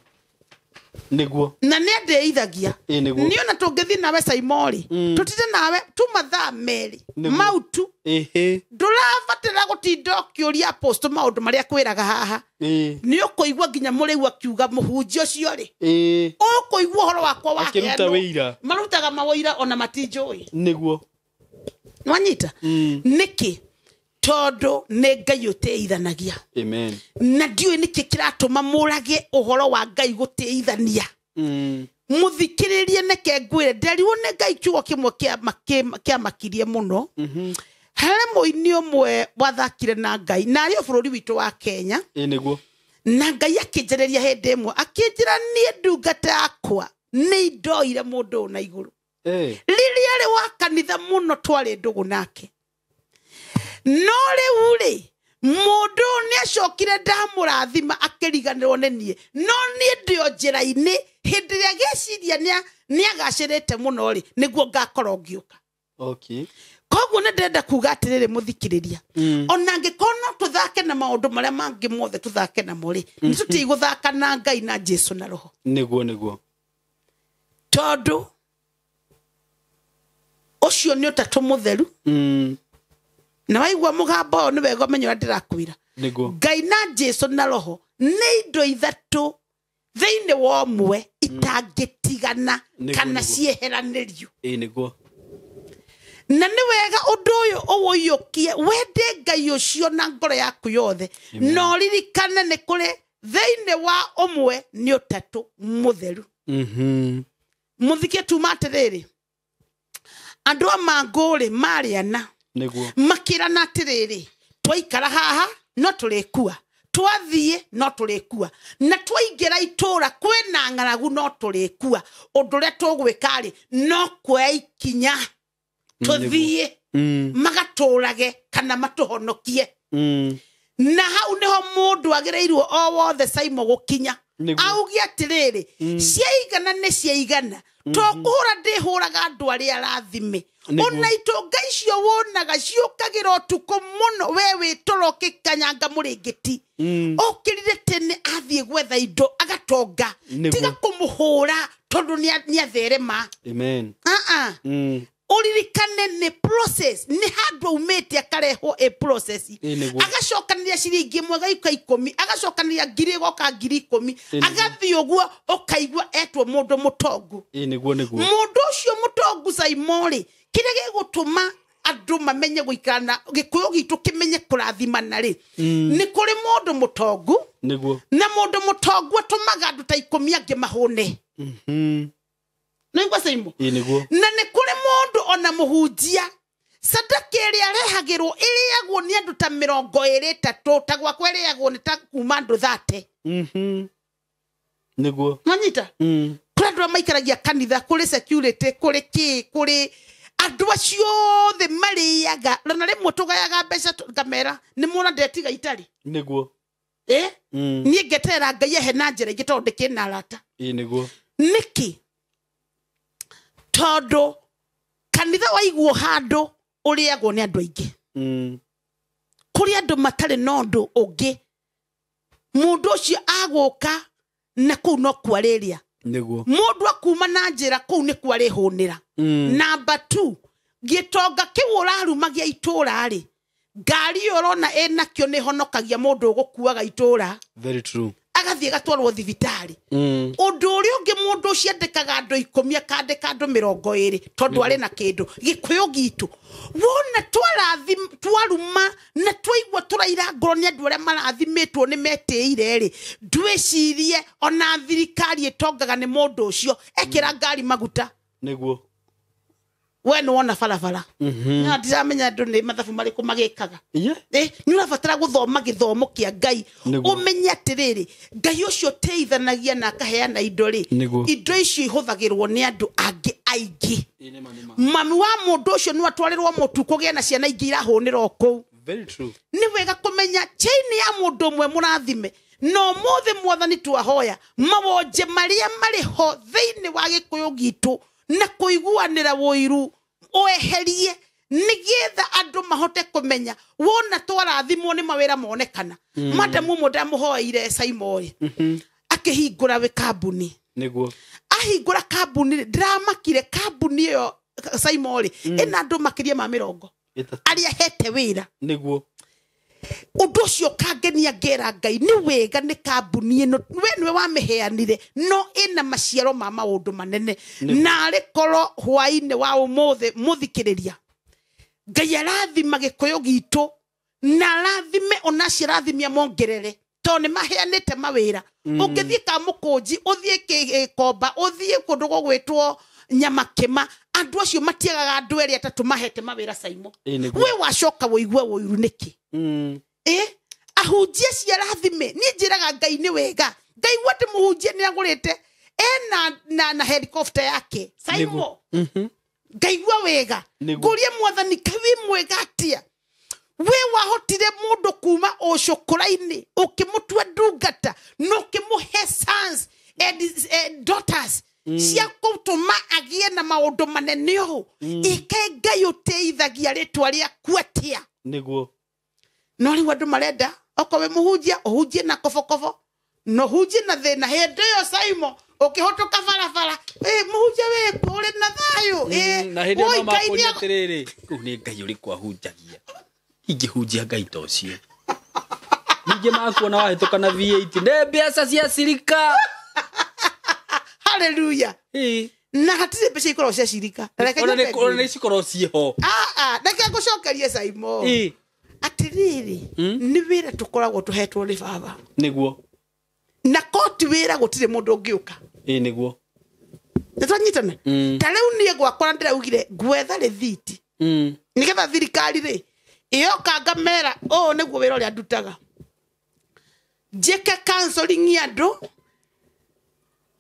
niguo na ni ndeithagia ni ona tungithi nawe Simon tutite nawe tumathaa meri mautu ndurabatira gutinda ukiuria apostle maundu maria kwiraga haha ni ukuigua nginya muriu akiuga muhunjia ucio ri ukuigua horo wakwa wake marutaga mawoira ona matinjoi niguo nwanyita niki todo ne Ngai uteithanagia Amen. na ndiwe niki kiratuma murage uhoro wa Ngai guteithania muthikiririe neke ngwire nderiwo ne Ngai kiugo kimwe kia makirie muno hare muini umwe wathakire na Ngai na ari bururi witu wa Kenya niguo na Ngai akinjereria hindi imwe akinjira nie ndungata yakwa ni ndoire mundu na iguru riri ari wa kanitha muno twari ndugu nake no riu mundu ni acokire ndamurathima akiriganirwo nenie no ni ndio njira-ini hindi ria geciria ni agacirite muno niguo ngakorwo ngiuka okay koguo ne ndenda kuga atiriri muthikiriria ona ngikono tuthake na maundu maria mangi mothe tuthake na mori ni tutiguthaka na Ngai na Jesu na roho niguo tondu ucio ni utatu mutheru na waigua mugambo ni wega menyo ndirakwira Ngai na Jesu na roho ni indo ithatu thiini wa umwe itangitigana kana cieheranirio niguo na ni wega undu uyu uwiyukie wende Ngai ucio na ngoro yaku yothe no ririkane ni kuri thiini wa umwe ni utatu mutheru muthike tuma atiriri andu amanguri mariana niguo makirana atiriri twaikara haha no turikua twathie no turikua na twaingira itura kwina ng'aragu no turikua undu ria tugwika no kuoya ikinya tuthie magaturage kana matuhonokie na hau niho mundu agireirwo o wothe Saimo gukinya augia atiriri ciaigana ni ciaigana tokuhura ndihuraga andu aria arathime ona itonga icio wonaga ciukagira utuku muno we witorokikanyanga muringiti okirire tene athie gwetha indo agatonga tiga kumuhura tondu ni atherema amen uririkane ni process ni handu umete akareho a process agacokanĩria ciringi mwega ika 10 agacokanĩria ngiri goka ngiri 10 agathi uguo ukaigua etwo mundu mutongu niguo mundu ucio mutongu Saimori kire gigutuma andu mamenye guikana gikuyu gitu kimenye kurathimana ni kuri mundu mutongu niguo na mundu mutongu atumaga andu ta 10 ange mahune Ningwa Saimo niguo na ni kuri mundu ona muhunjia sadaka iri arehagirwo iriagwo ni andu ta 23 ta gwakwa iriagwo ni ta kuma andu 30 niguo manyita kuri andu maikaragia kanitha kuri security kuri andu acio the mariaga na rimwe tugayaga mbeca ngamera ni muna ndetiga itari niguo ni ngetera Ngai ehe na njira ingi tondu kina arata niguo niki todo kanitha waiguo handu uriagwo ni andu aingi kuri andu matari nondu ungi mundu ucio aguka na kuu no kwariria niguo mundu akuma na njira kuu ni kwarihunira number 2 gitonga kiu urarumagia itura ngari urona enakio ni honokagia mundu ugukuaga itura very true agathie gatwarwo thibitari undu uri ungi mundu ciandikaga andu 10 akandika andu 20 tondu ari na kindu gikuyu gitu wona twaruma na twaigwa turaira ngoro ni andu aria marathimitwo ni meteire ndwicirie ona thirikari itongaga ni mundu ucio ekira ngari maguta niguo we no wona barabara na ndiramenya andu ni mathabu mariku magikaga ni urabatara guthoma githomo kia Ngai umenya atiriri Ngai ucio teithanagia na akaheana indo indo icio ihuthagirwo ni andu angi aingi mami wa mundu ucio ni atwarirwo mutu kugia na ciana ingi irahunira ku very true ni wega kumenya chain ya mundu umwe murathime no mothe mwathani twahoya mawonje maria mariho thiini wa gikuyu gitu na kuiguanira woiru oeherie nigetha andu mahote kumenya wona twarathimwo ni mawira monekana madamu mudamuhoire Saimori akihingura we kambuni niguo ahingura kambuni dramakire kambuni yo Saimori ina andu makiria ma 20 aria hete wira niguo undu ucio kangenia ngera Ngai ni wega ni kambuni ino we niwe wameheanire no ina maciaro ma maundu manene na arikoro hwaine wa umuthe muthikiriria Ngai arathima gikuyu gitu na rathime ona cirathimia mongerere to nĩ maheanĩte mawĩra ũngĩthiĩ ka mũkũnji ũthiĩ komba ũthiĩ kũndũ gwĩtwo Nyamakema andũ acio matiagaga andũ erĩ atatũ mahete mawĩra Saimo we wacoka woigua woiru nĩkĩ ahunjia cia rathime niĩ njĩraga Ngai nĩ wega Ngai wote mũhunjia nĩ agũrĩte na helicopter yake Saimo ngaigua wega ngũrie mwathani kawi mwega atia we wahotire mũndũ kuma ũcũkũra-inĩ ũkĩmũtua ndungata no ũkĩmũhe sons and daughters cia gũtũma agĩe na maũndũ manene ũũ ike Ngai ũteithagia rĩtwa rĩaku atia nĩguo no rĩu andũ marenda okorwo wĩ mũhunjia ũhunjie na kobokobo no hunjie na thĩna hĩndĩ ĩyo Saimo ũkĩhotoka barabara mũhunjia we kũrĩ na thayũ na hĩndĩ ĩyo no makũria atĩrĩrĩ kũu nĩ Ngai ũrĩkũ ahunjagia ingĩhunjia Ngai ta ũcio ningĩ makuona wahĩtũka na V8 nĩ mbeca cia cirika hallelujah na hatirĩ mbeca ikorwo cia cirika ona nĩ cikorwo ciĩho reke ngũcokerie Saimo atĩrĩrĩ nĩ wĩra tũkoragwo tũhetwo nĩ baba nĩguo na koti wĩra gũtirĩ mũndũ ũngĩũka nĩguo nĩtwanyitana ta rĩu niĩ gwakwa ndĩraugire gwetha rĩthiti nĩgetha thirikari rĩ ĩyoka ngamera nĩguo wĩra ũrĩa ndutaga njĩke counseling andũ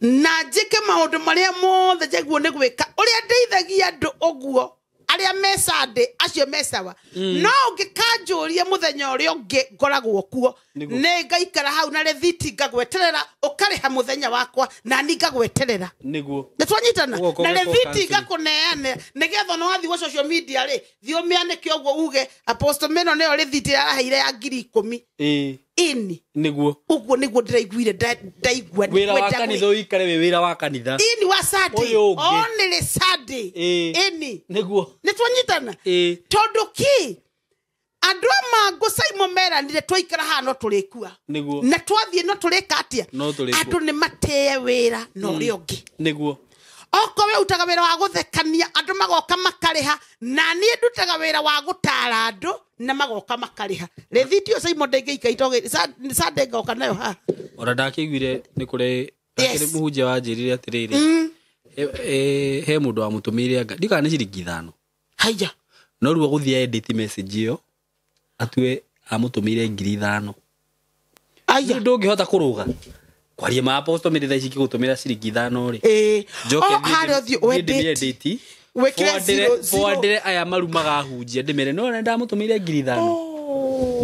na njĩke maũndũ marĩa mothe njeguo nĩ gwĩka ũrĩa ndeithagia andũ ũguo arĩa mesande acio mesawa no ngĩkanjũria mũthenya ũrĩa ũngĩ ngoragwo kuo nĩ ngaikara hau na rĩthiti ngagweterera ũkarĩha mũthenya wakwa na ni ngagweterera nĩguo nĩtwanyitana na rĩthiti ngakũneane nĩgetha no wathiĩ social media rĩ thiĩ ũmĩanĩke ũguo uge apostle meno nĩyo rĩthiti araheire ya 10,000 ini nĩguo ũguo nĩguo ndĩraiguire ndaigua wĩra wa kanitha ũikare wĩ wĩra wa kanitha ini wa Sunday only Sunday ini nĩguo nĩtwanyitana tondũ ki andũ mango Saimo meranire twaikara haha no tũrĩkua nĩguo na twathiĩ no tũrĩka atia andũ nĩ mateye wĩra no ũrĩa ũngĩ nĩguo okorwo we utaga wĩra wa gũthekania andũ magoka makarĩha na niĩ ndutaga wĩra wa gũtara andũ na magoka makarĩha rĩthiti ĩyo Saimo ndĩngĩika itoge Sunday ngoka nayo haha ona ndakĩiguire nĩ kũrĩ akĩrĩ mũhunjia wanjĩrire atĩrĩrĩ he mũndũ wamũtũmĩire anga ndikana nĩ ciringi 5 haya no rĩu gũthiĩ edit message ĩyo atue amũtũmĩire 5,000 aya ndũngĩhota kũrũga kwaria ma apostle mĩrĩ thaici kĩgũtũmĩra ciringi 5 rĩ njoke edit wekire aya marumaga hunjia ndĩmere no ndamũtũmĩire 5,000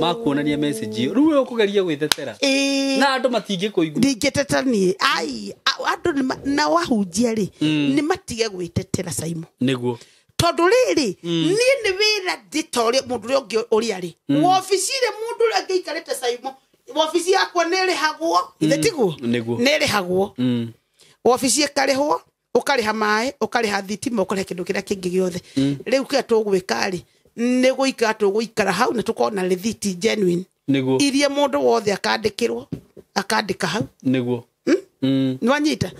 makuonania message ĩyo rĩu ũkũgeria gwĩtetera na andũ matingĩkũigua ndingĩtetania andũ na wahunjia rĩ nĩ matige gwĩtetera Saimo nĩguo tondũ rĩrĩ niĩ nĩ wĩra ndĩtorĩa mũndũ ũrĩa ũrĩa rĩ wobici rĩ mũndũ ũrĩa ngĩikarĩte Saimo wobici yakwa nĩ ĩrĩhagwo ithetiguo nĩ ĩrĩhagwo wobici ĩkarĩhwo ũkarĩha maĩ ũkarĩha thitima ũkarĩha kĩndũ kĩrĩa kĩngĩ gĩothe rĩu kĩrĩa tũgwĩka rĩ nĩ gũikara tũgũikara hau na tũkorwo na rĩthiti genuine iria mũndũ wothe akandĩkĩrwo akandĩka hau nĩguo nĩwanyita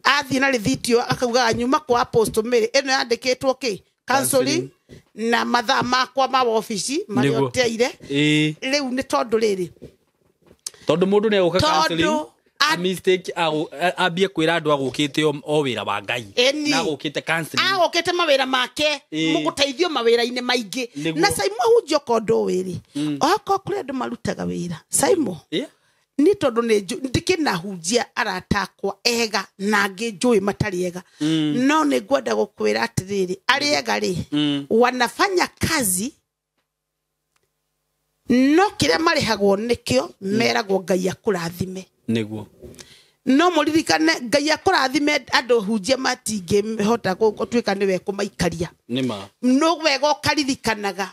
athiĩ na rĩthiti ĩyo akauga nyuma kwa apostle Mary ĩno yandĩkĩtwo kĩ counseling na mathaa makwa ma wobici marĩa ũteire rĩu nĩ tondũ rĩrĩ tondũ mũndũ nĩ agũka counseling a mistake ambie kwĩra andũ agũkĩte o wĩra wa Ngai na agũkĩte counseling agũkĩte mawĩra make mũgũteithio mawĩra-inĩ maingĩ na Saimo hunjio kondo wĩrĩ oko kũrĩ andũ marutaga wĩra Saimo ni tondũ ndikĩnahunjia aratakwa ega na angĩ njũĩ matarĩ ega no nĩ ngwenda gũkwĩra atĩrĩrĩ arĩ ega rĩ wanafanya kazi no kĩrĩa marĩhagwo nĩkĩo meragwo Ngai akũrathime nĩguo no mũririkane Ngai akũrathime andũ hunjia matingĩhota gũtuĩka nĩwe kũmaikaria nĩma no wega ũkaririkanaga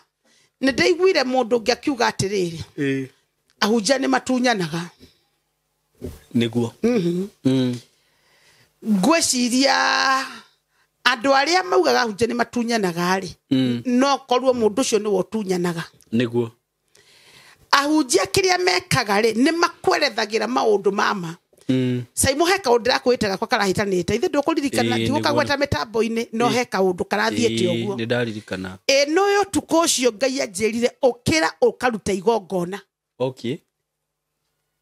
nĩ ndaiguire mũndũ ũngĩ akiuga atĩrĩrĩ ahunjia nĩ matunyanaga nĩguo ngwĩciria andũ arĩa maugaga ahunjia nĩ matunyanaga rĩ no korwo mũndũ ũcio nĩwe ũtunyanaga nĩguo ahunjia kĩrĩa mekaga rĩ nĩ makwerethagĩra maũndũ mama Saimo heka undu ndakwitaga kwa karahitanite ithe ndukuririkana tiguka mitambo-ini no heka undu karathiete uguo ni ndaririkana no yo tukocio Ngai anjirire ukira ukaruta igongona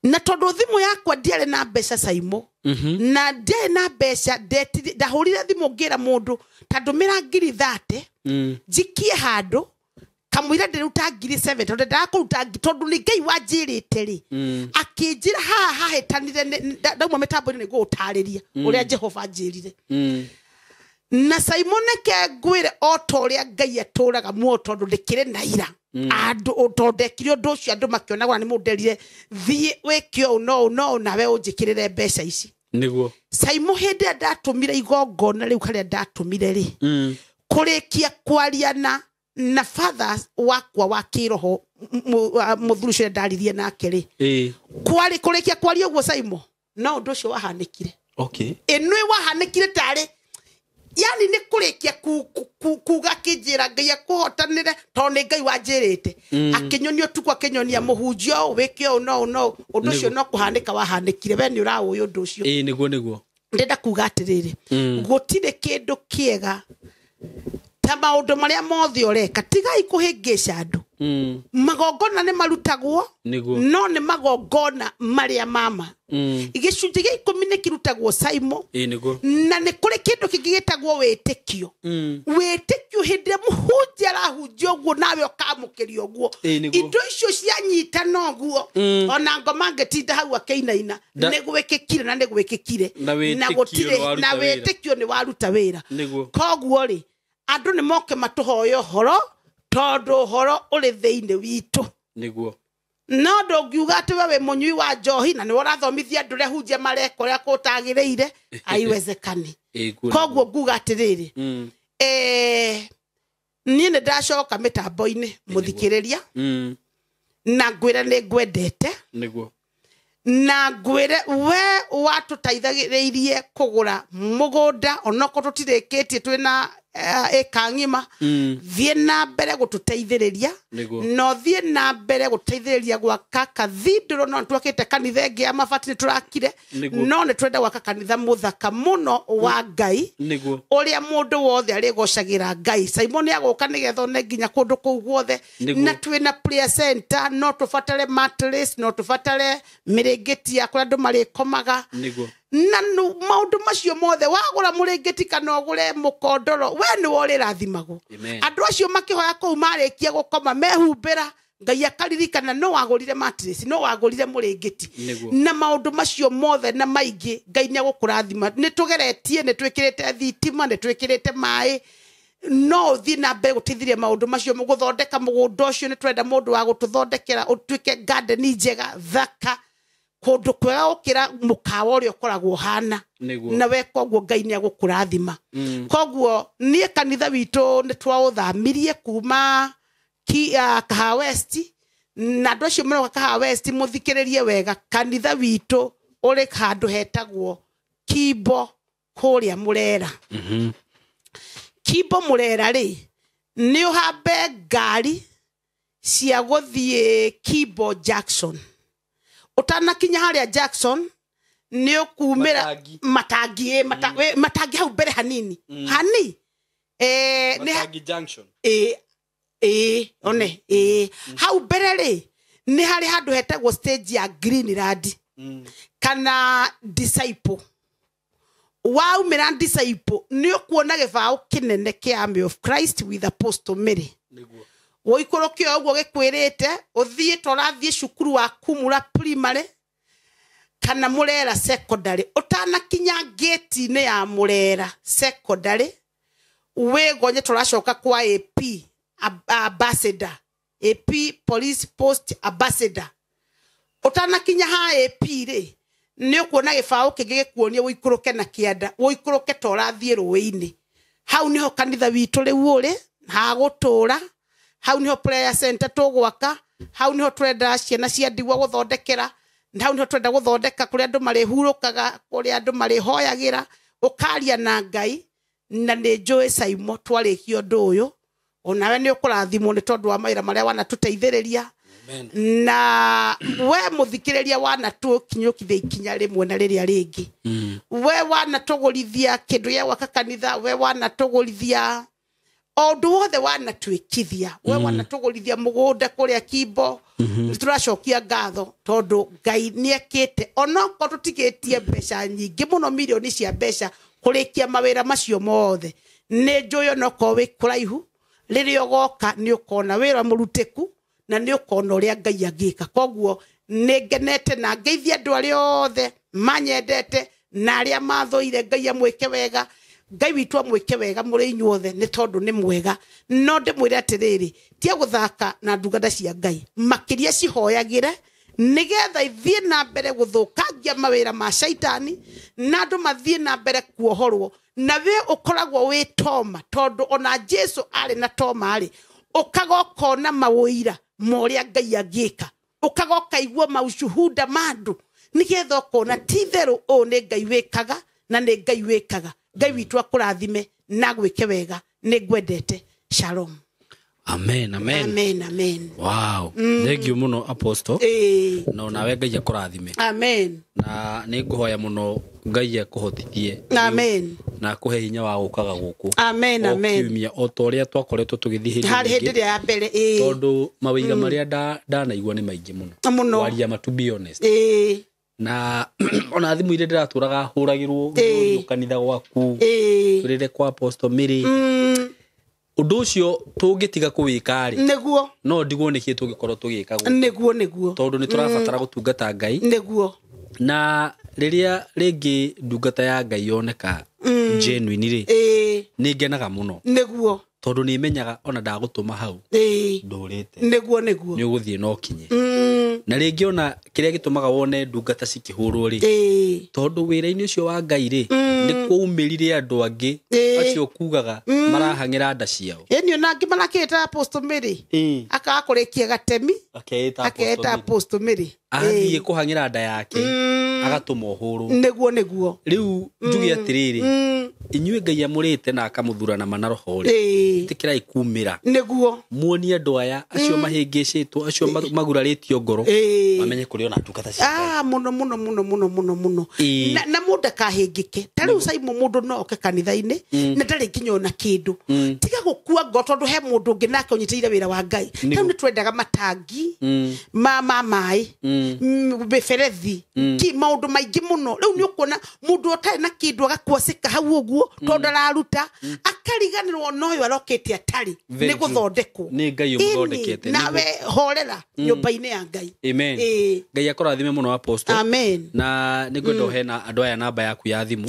na tondu thimu yakwa ndiare na mbeca Saimo na ndiare na mbeca ndahurire thimu ngira mundu tandumira 30 jikie handu kamwira ndiruta 7 tondu ndakuruta tondu ni Ngai wanjirite ri akinjira haha hetanire ndauma mitambo-ini niguo utariria uria Jehova anjirire na Simon ke ngwire otoria Ngai aturaga muo tondu ndikire na ira andu utondekire undu ucio andu makionagwa ni munderire thie wekio no nawe unjikirire mbeca ici niguo Simon hindi ndatumire igongona riu karia ndatumire ri kurikia kwaria na fathers wakwa wa kiroho muthuru cio ndaririe nake ri kwari kurikia kwaria uguo Simon no undu ucio wahanikire enwe wahanikire tari yani ni kurikia kuga kijira Ngai akuhotanire tondu Ngai wanjirite akinyonio tu kwa kinyonia muhunjio wikio no undu ucio no kuhanika wahanikire we ni urawo undu ucio niguo ndenda kuga atiriri gutire kindu kiega ta maundu maria mothe ureka tigai kuhingisha andu magongona ni marutagwo no ni magongona maria mama igicunje gia 10 ni kirutagwo Simon na ni kuri kindu kingigitagwo witikio witikio hindi muhunjia arahunjia uguo nawe ukamukiria uguo indo icio cianyita noguo ona ngoma ngetinda hau akeinaina ni gwikikire na ni gwikikire na gutire na witikio ni waruta wira koguo ri andu ni moke matuhoyo horo tondu horo uri theine witu niguo no ndungiuga ati we munyui wa njohi na ni warathomithia andu ria hunjia mareko ria kutagireire aiwezekani koguo nguga atiriri ni ndacoka mitambo-ini muthikiriria na ngwira ni ngwendete niguo na ngwire we watutaithagiririe kugura mugunda onoko tutirikitie twina ekangima thie na mbere gututeithiriria no thie na mbere guteithiriria gwaka kathidro no twakite kanitha ngi amabati turakire no ni twenda gwaka kanitha muthaka muno wa Ngai uria mundu wothe ari gocagira Ngai Simon agoka nigetho ne nginya kundu kuu guothe na twina prayer center no tufatare mattress no tufatare mirengeti ya kuria andu marikomaga na maundu macio mothe wagura muringeti kana ogure mukondoro we ni wori rathimago andu acio makihoya kou marikia gukoma mehumbira Ngai akaririkana no wagurire mattress no wagurire muringeti na maundu macio mothe na maingi Ngai ni agukurathima ni tugeretie ni twikirite thitima ni twikirite mai no thi na mbere gutithiria maundu macio muguthondeka mugunda ucio ni twenda mundu wa gututhondekera utwike garden njega thaka kundu kwega ukira mukawa uria ukoragwo hana na we koguo Ngai ni agukurathima koguo nie kanitha witu ni twauthamirie kuma Kaha West na andu acio maroka Kaha West muthikiririe wega kanitha witu uri handu hetagwo Kibo kuria Murera Kibo Murera ri ni uhambe ngari cia guthie Kibo Jackson utanakinya haria Jackson ni ukumira matangi hau mbere hanini hani Matangi Junction one hau mbere ri ni hari handu hetagwo stage ya Greenland kana Disciple waumira Disciple ni ukuona gibao kinene kia Army of Christ with Apostle Mary woikorokio uguo gikwirite uthie torathie cukuru wa Kumura primary kana Murera secondary utanakinya gate ne ya Murera secondary we gonye toracoka kwa AP ambassador AP police post ambassador utanakinya ha AP ri ni ukuona gibao kingigikuonia woikoroke na kianda woikoroke torathie ruini hau niho kanitha witu riu uri ha gutura hau niho prayer center tugwaka hau niho twenda ciana cia ndigwa guthondekera hau niho twenda guthondeka kuria andu marihurukaga kuria andu marihoyagira ukaria na Ngai na ni njui Simon twarikio ndu uyu onawe ni ukurathimwo ni tondu wa maira maria wana tuteithiriria na we muthikiriria wana tu kinyukithia ikinya rimwe na riria ringi we wana tugurithia kindu ya waka kanitha we wana tugurithia ondu wothe wana twikithia we wana tugurithia mugunda kuria Kimbo turacokia ngatho tondu Ngai niekite onoko tutigitie mbeca nyingi muno milioni cia mbeca kurikia mawira macio mothe ni njuyo noko wi kuraihu riria ugoka ni ukona wira murutiku na ni ukona uria Ngai agika koguo ni ngenete na ngeithia andu aria othe manyendete na aria mathoire Ngai amwike wega Ngai witu amwike wega muri inyuothe ni tondu ni mwega no ndimwire atiriri tia guthaka na ndungata cia Ngai makiria cihoyagire nigetha ithie na mbere guthukangia mawira ma shaitani na andu mathie na mbere kuohorwo na we ukoragwo wi toma tondu ona Jesu ari na toma ari ukagoka na mawira moria Ngai agika ukagoka igua maushuhuda mandu nigetha ukona titheru o ni Ngai wikaga na ni Ngai wikaga Ngai witu akurathime na gwike wega ni gwendete shalom. Amen, amen. Amen, amen. Wow. Thank you muno apostle. No nawe Ngai akurathime. Amen. Na ni nguhoya muno Ngai akuhotithie. Amen. Na kuhe hinya wa gukaga guku. Amen, amen. Okiumia otoria twakoretwo tugithihiri. Hari hindi ya mbere tondu mawira maria ndanaigua ni maingi muno. Waria ma to be honest. Na ona thimu ire ndiraturaga huragirwo kanitha gwaku. Turire kwa apostle Mary. Undu ucio tungitiga kuwika ri niguo no ndigwo niki tungikorwo tugikagwo niguo tondu ni turabatara gutungata Ngai niguo na riria ringi ndungata ya Ngai yoneka genuine ri ni ngenaga muno niguo tondu ni menyaga ona ndagutuma hau ndurite niguo ni uguthie no kinye na ringi ona kiria gitumaga wone ndungata cikihurwo ri tondu wira-ini ucio wa Ngai ri ni kuumirire andu angi acio kugaga marahangira nda ciao ni ona angi marakita apostle Mary akakurikia gatemi aketa apostle Mary athie kuhangira nda yake agatuma uhuru niguo riu njugi atiriri inyue Ngai amurite na akamuthurana manaro ri tikirai kumira niguo muoni andu aya acio mahingicitwo acio maguraritio ngoro mamenye kuri ona ndungata cia muno na mundu kahingike tari usaimo mundu no ke kanitha-ini na ndari kinyona kindu tiga gukua ngo tondu he mundu ungi nake unyitire wira wa Ngai tondu twendaga matangi mai beferethi ki maundu maingi muno riu ni ukona mundu otari na kindu agakwasika hau uguo tondu araruta akariganirwo no yo arokete atari ni guthondekwo ni Ngai umuthondekete nawe horera nyumba-ini ya Ngai amen Ngai akurathime muno apostle amen na nigwenda hena andu aya namba yaku ya thimu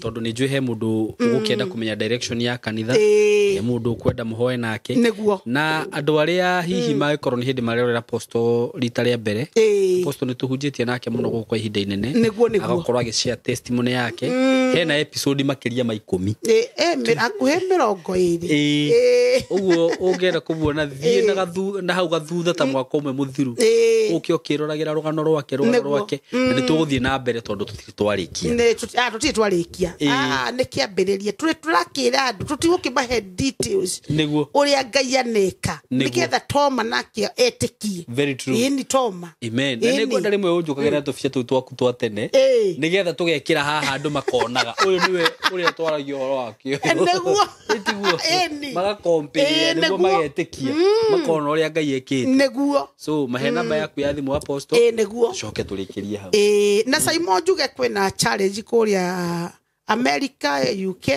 tondu ni njui he mundu ugukienda kumenya direction ya kanitha he mundu kwenda muhoe nake na andu aria hihi magikorwo ni hindi marerera apostle rita ria mbere apostle ni tuhunjitie nake muno guko ihinda inene agakorwo agishare testimony yake hena episode makiria ma 10 akuhe 20 uguo ungienda kubuona thie na hau gathutha ta mwaka umwe muthiru ukio kirораgira rugano rwake na nituguthie na mbere tondu tutitwarikia ni kiambiriria turakira andu tutigukimahe details niguo uria Ngai aneka nigetha toma nakio etikie very true ni toma amen na nigwenda rimwe unjukagira tufia tu twaku twa tene nigetha tugekira haha andu makonaga uyu niwe uria twaragio horo wakio niguo magakompea niguo magetikia makona uria Ngai ekite niguo so mahe namba yaku ya thimu apostle niguo coke turikiria hau na Simon Njuge kwina challenge kuria America UK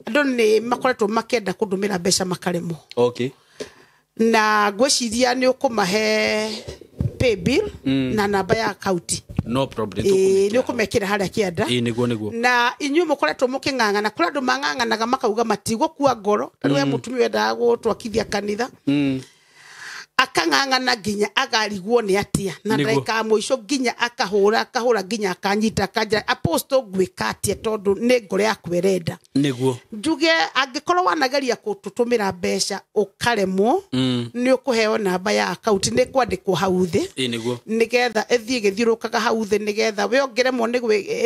andu ni makoretwo makenda kundumira mbeca makaremo okay na gwiciria ni ukumahe pay bill na namba ya account no problem ni ukumekira haria kienda niguo na inyu mukoretwo mukingangana kula andu manganganaga makauga matigo kwa ngoro tari mutumi wendaga gutwakithia kanitha akangangana ginya agarigwo ni atia na ndeka muico ginya akahura ginya akanyita kanja apostle gwikatie tondu ni ngore yakwerenda niguo njuge angikorwo wanageria kututumira mbeca ukaremwo ni ukuheo namba ya account ni kwandikwo hau thi niguo nigetha ethie githirukaga hau thi nigetha we ongeremwo ni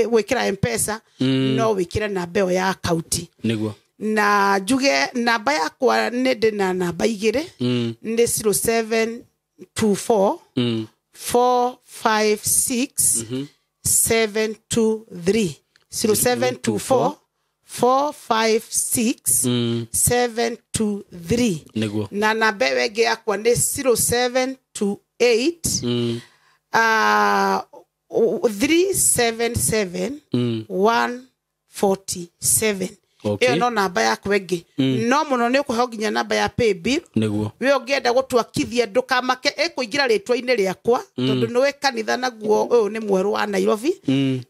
gwikira M-Pesa no wikire namba ya account niguo na njuge namba yakwa ni ndina namba 2 ni 07 0724 456 723 0724 456 723 Niguo. na namba wenge yakwa ni 0728 377 147 Okay. Iyo no namba yakwa enge no muno ni ukuhe nginya namba ya paybill Niguo. we ungienda gutwakithia ndukamake ikuingira ritwa-ini riakwa tondu niwe kanitha naguo uyu ni mweru wa Nairobi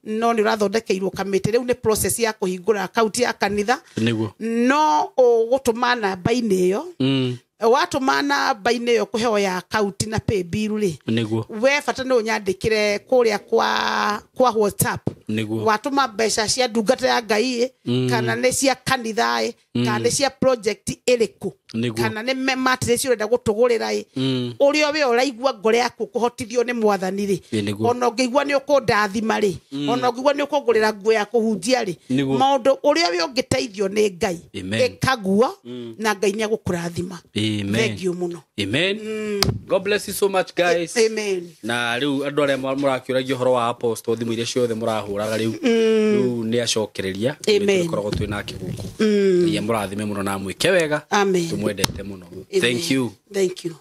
no ni urathondekeirwo kamiti riu ni process ya kuhingura account ya kanitha Niguo. no ugutuma namba-ini iyo watuma namba-ini iyo kuheo ya account na paybill ri Niguo. we bata ni unyandikire kuria kwa WhatsApp Niguo. watuma mbeca cia ndungata ya Ngai kana ni cia kanitha kana ni cia project iriku Niguo. kana ni materials urenda gutugurira urio we uraigua ngore yaku kuhotithio ni mwathani ri Niguo. ona ngigua ni ukundathima ri ona ngigua ni ukungurira nguo ya kuhunjia ri Niguo. maundu urio we ungiteithio ni Ngai Amen. ikaguo na Ngai ni agukurathima. Amen. Thank you muno. Amen. God bless you so much, guys. Amen. Na riu andu aria murakiuragia horo wa apostle thimu iria ciothe murahuraga riu ni acokereria Amen. koragwo twina kiguku ya murathime muno na mwike wega Amen. tumwendete muno. Amen. Thank you. Thank you.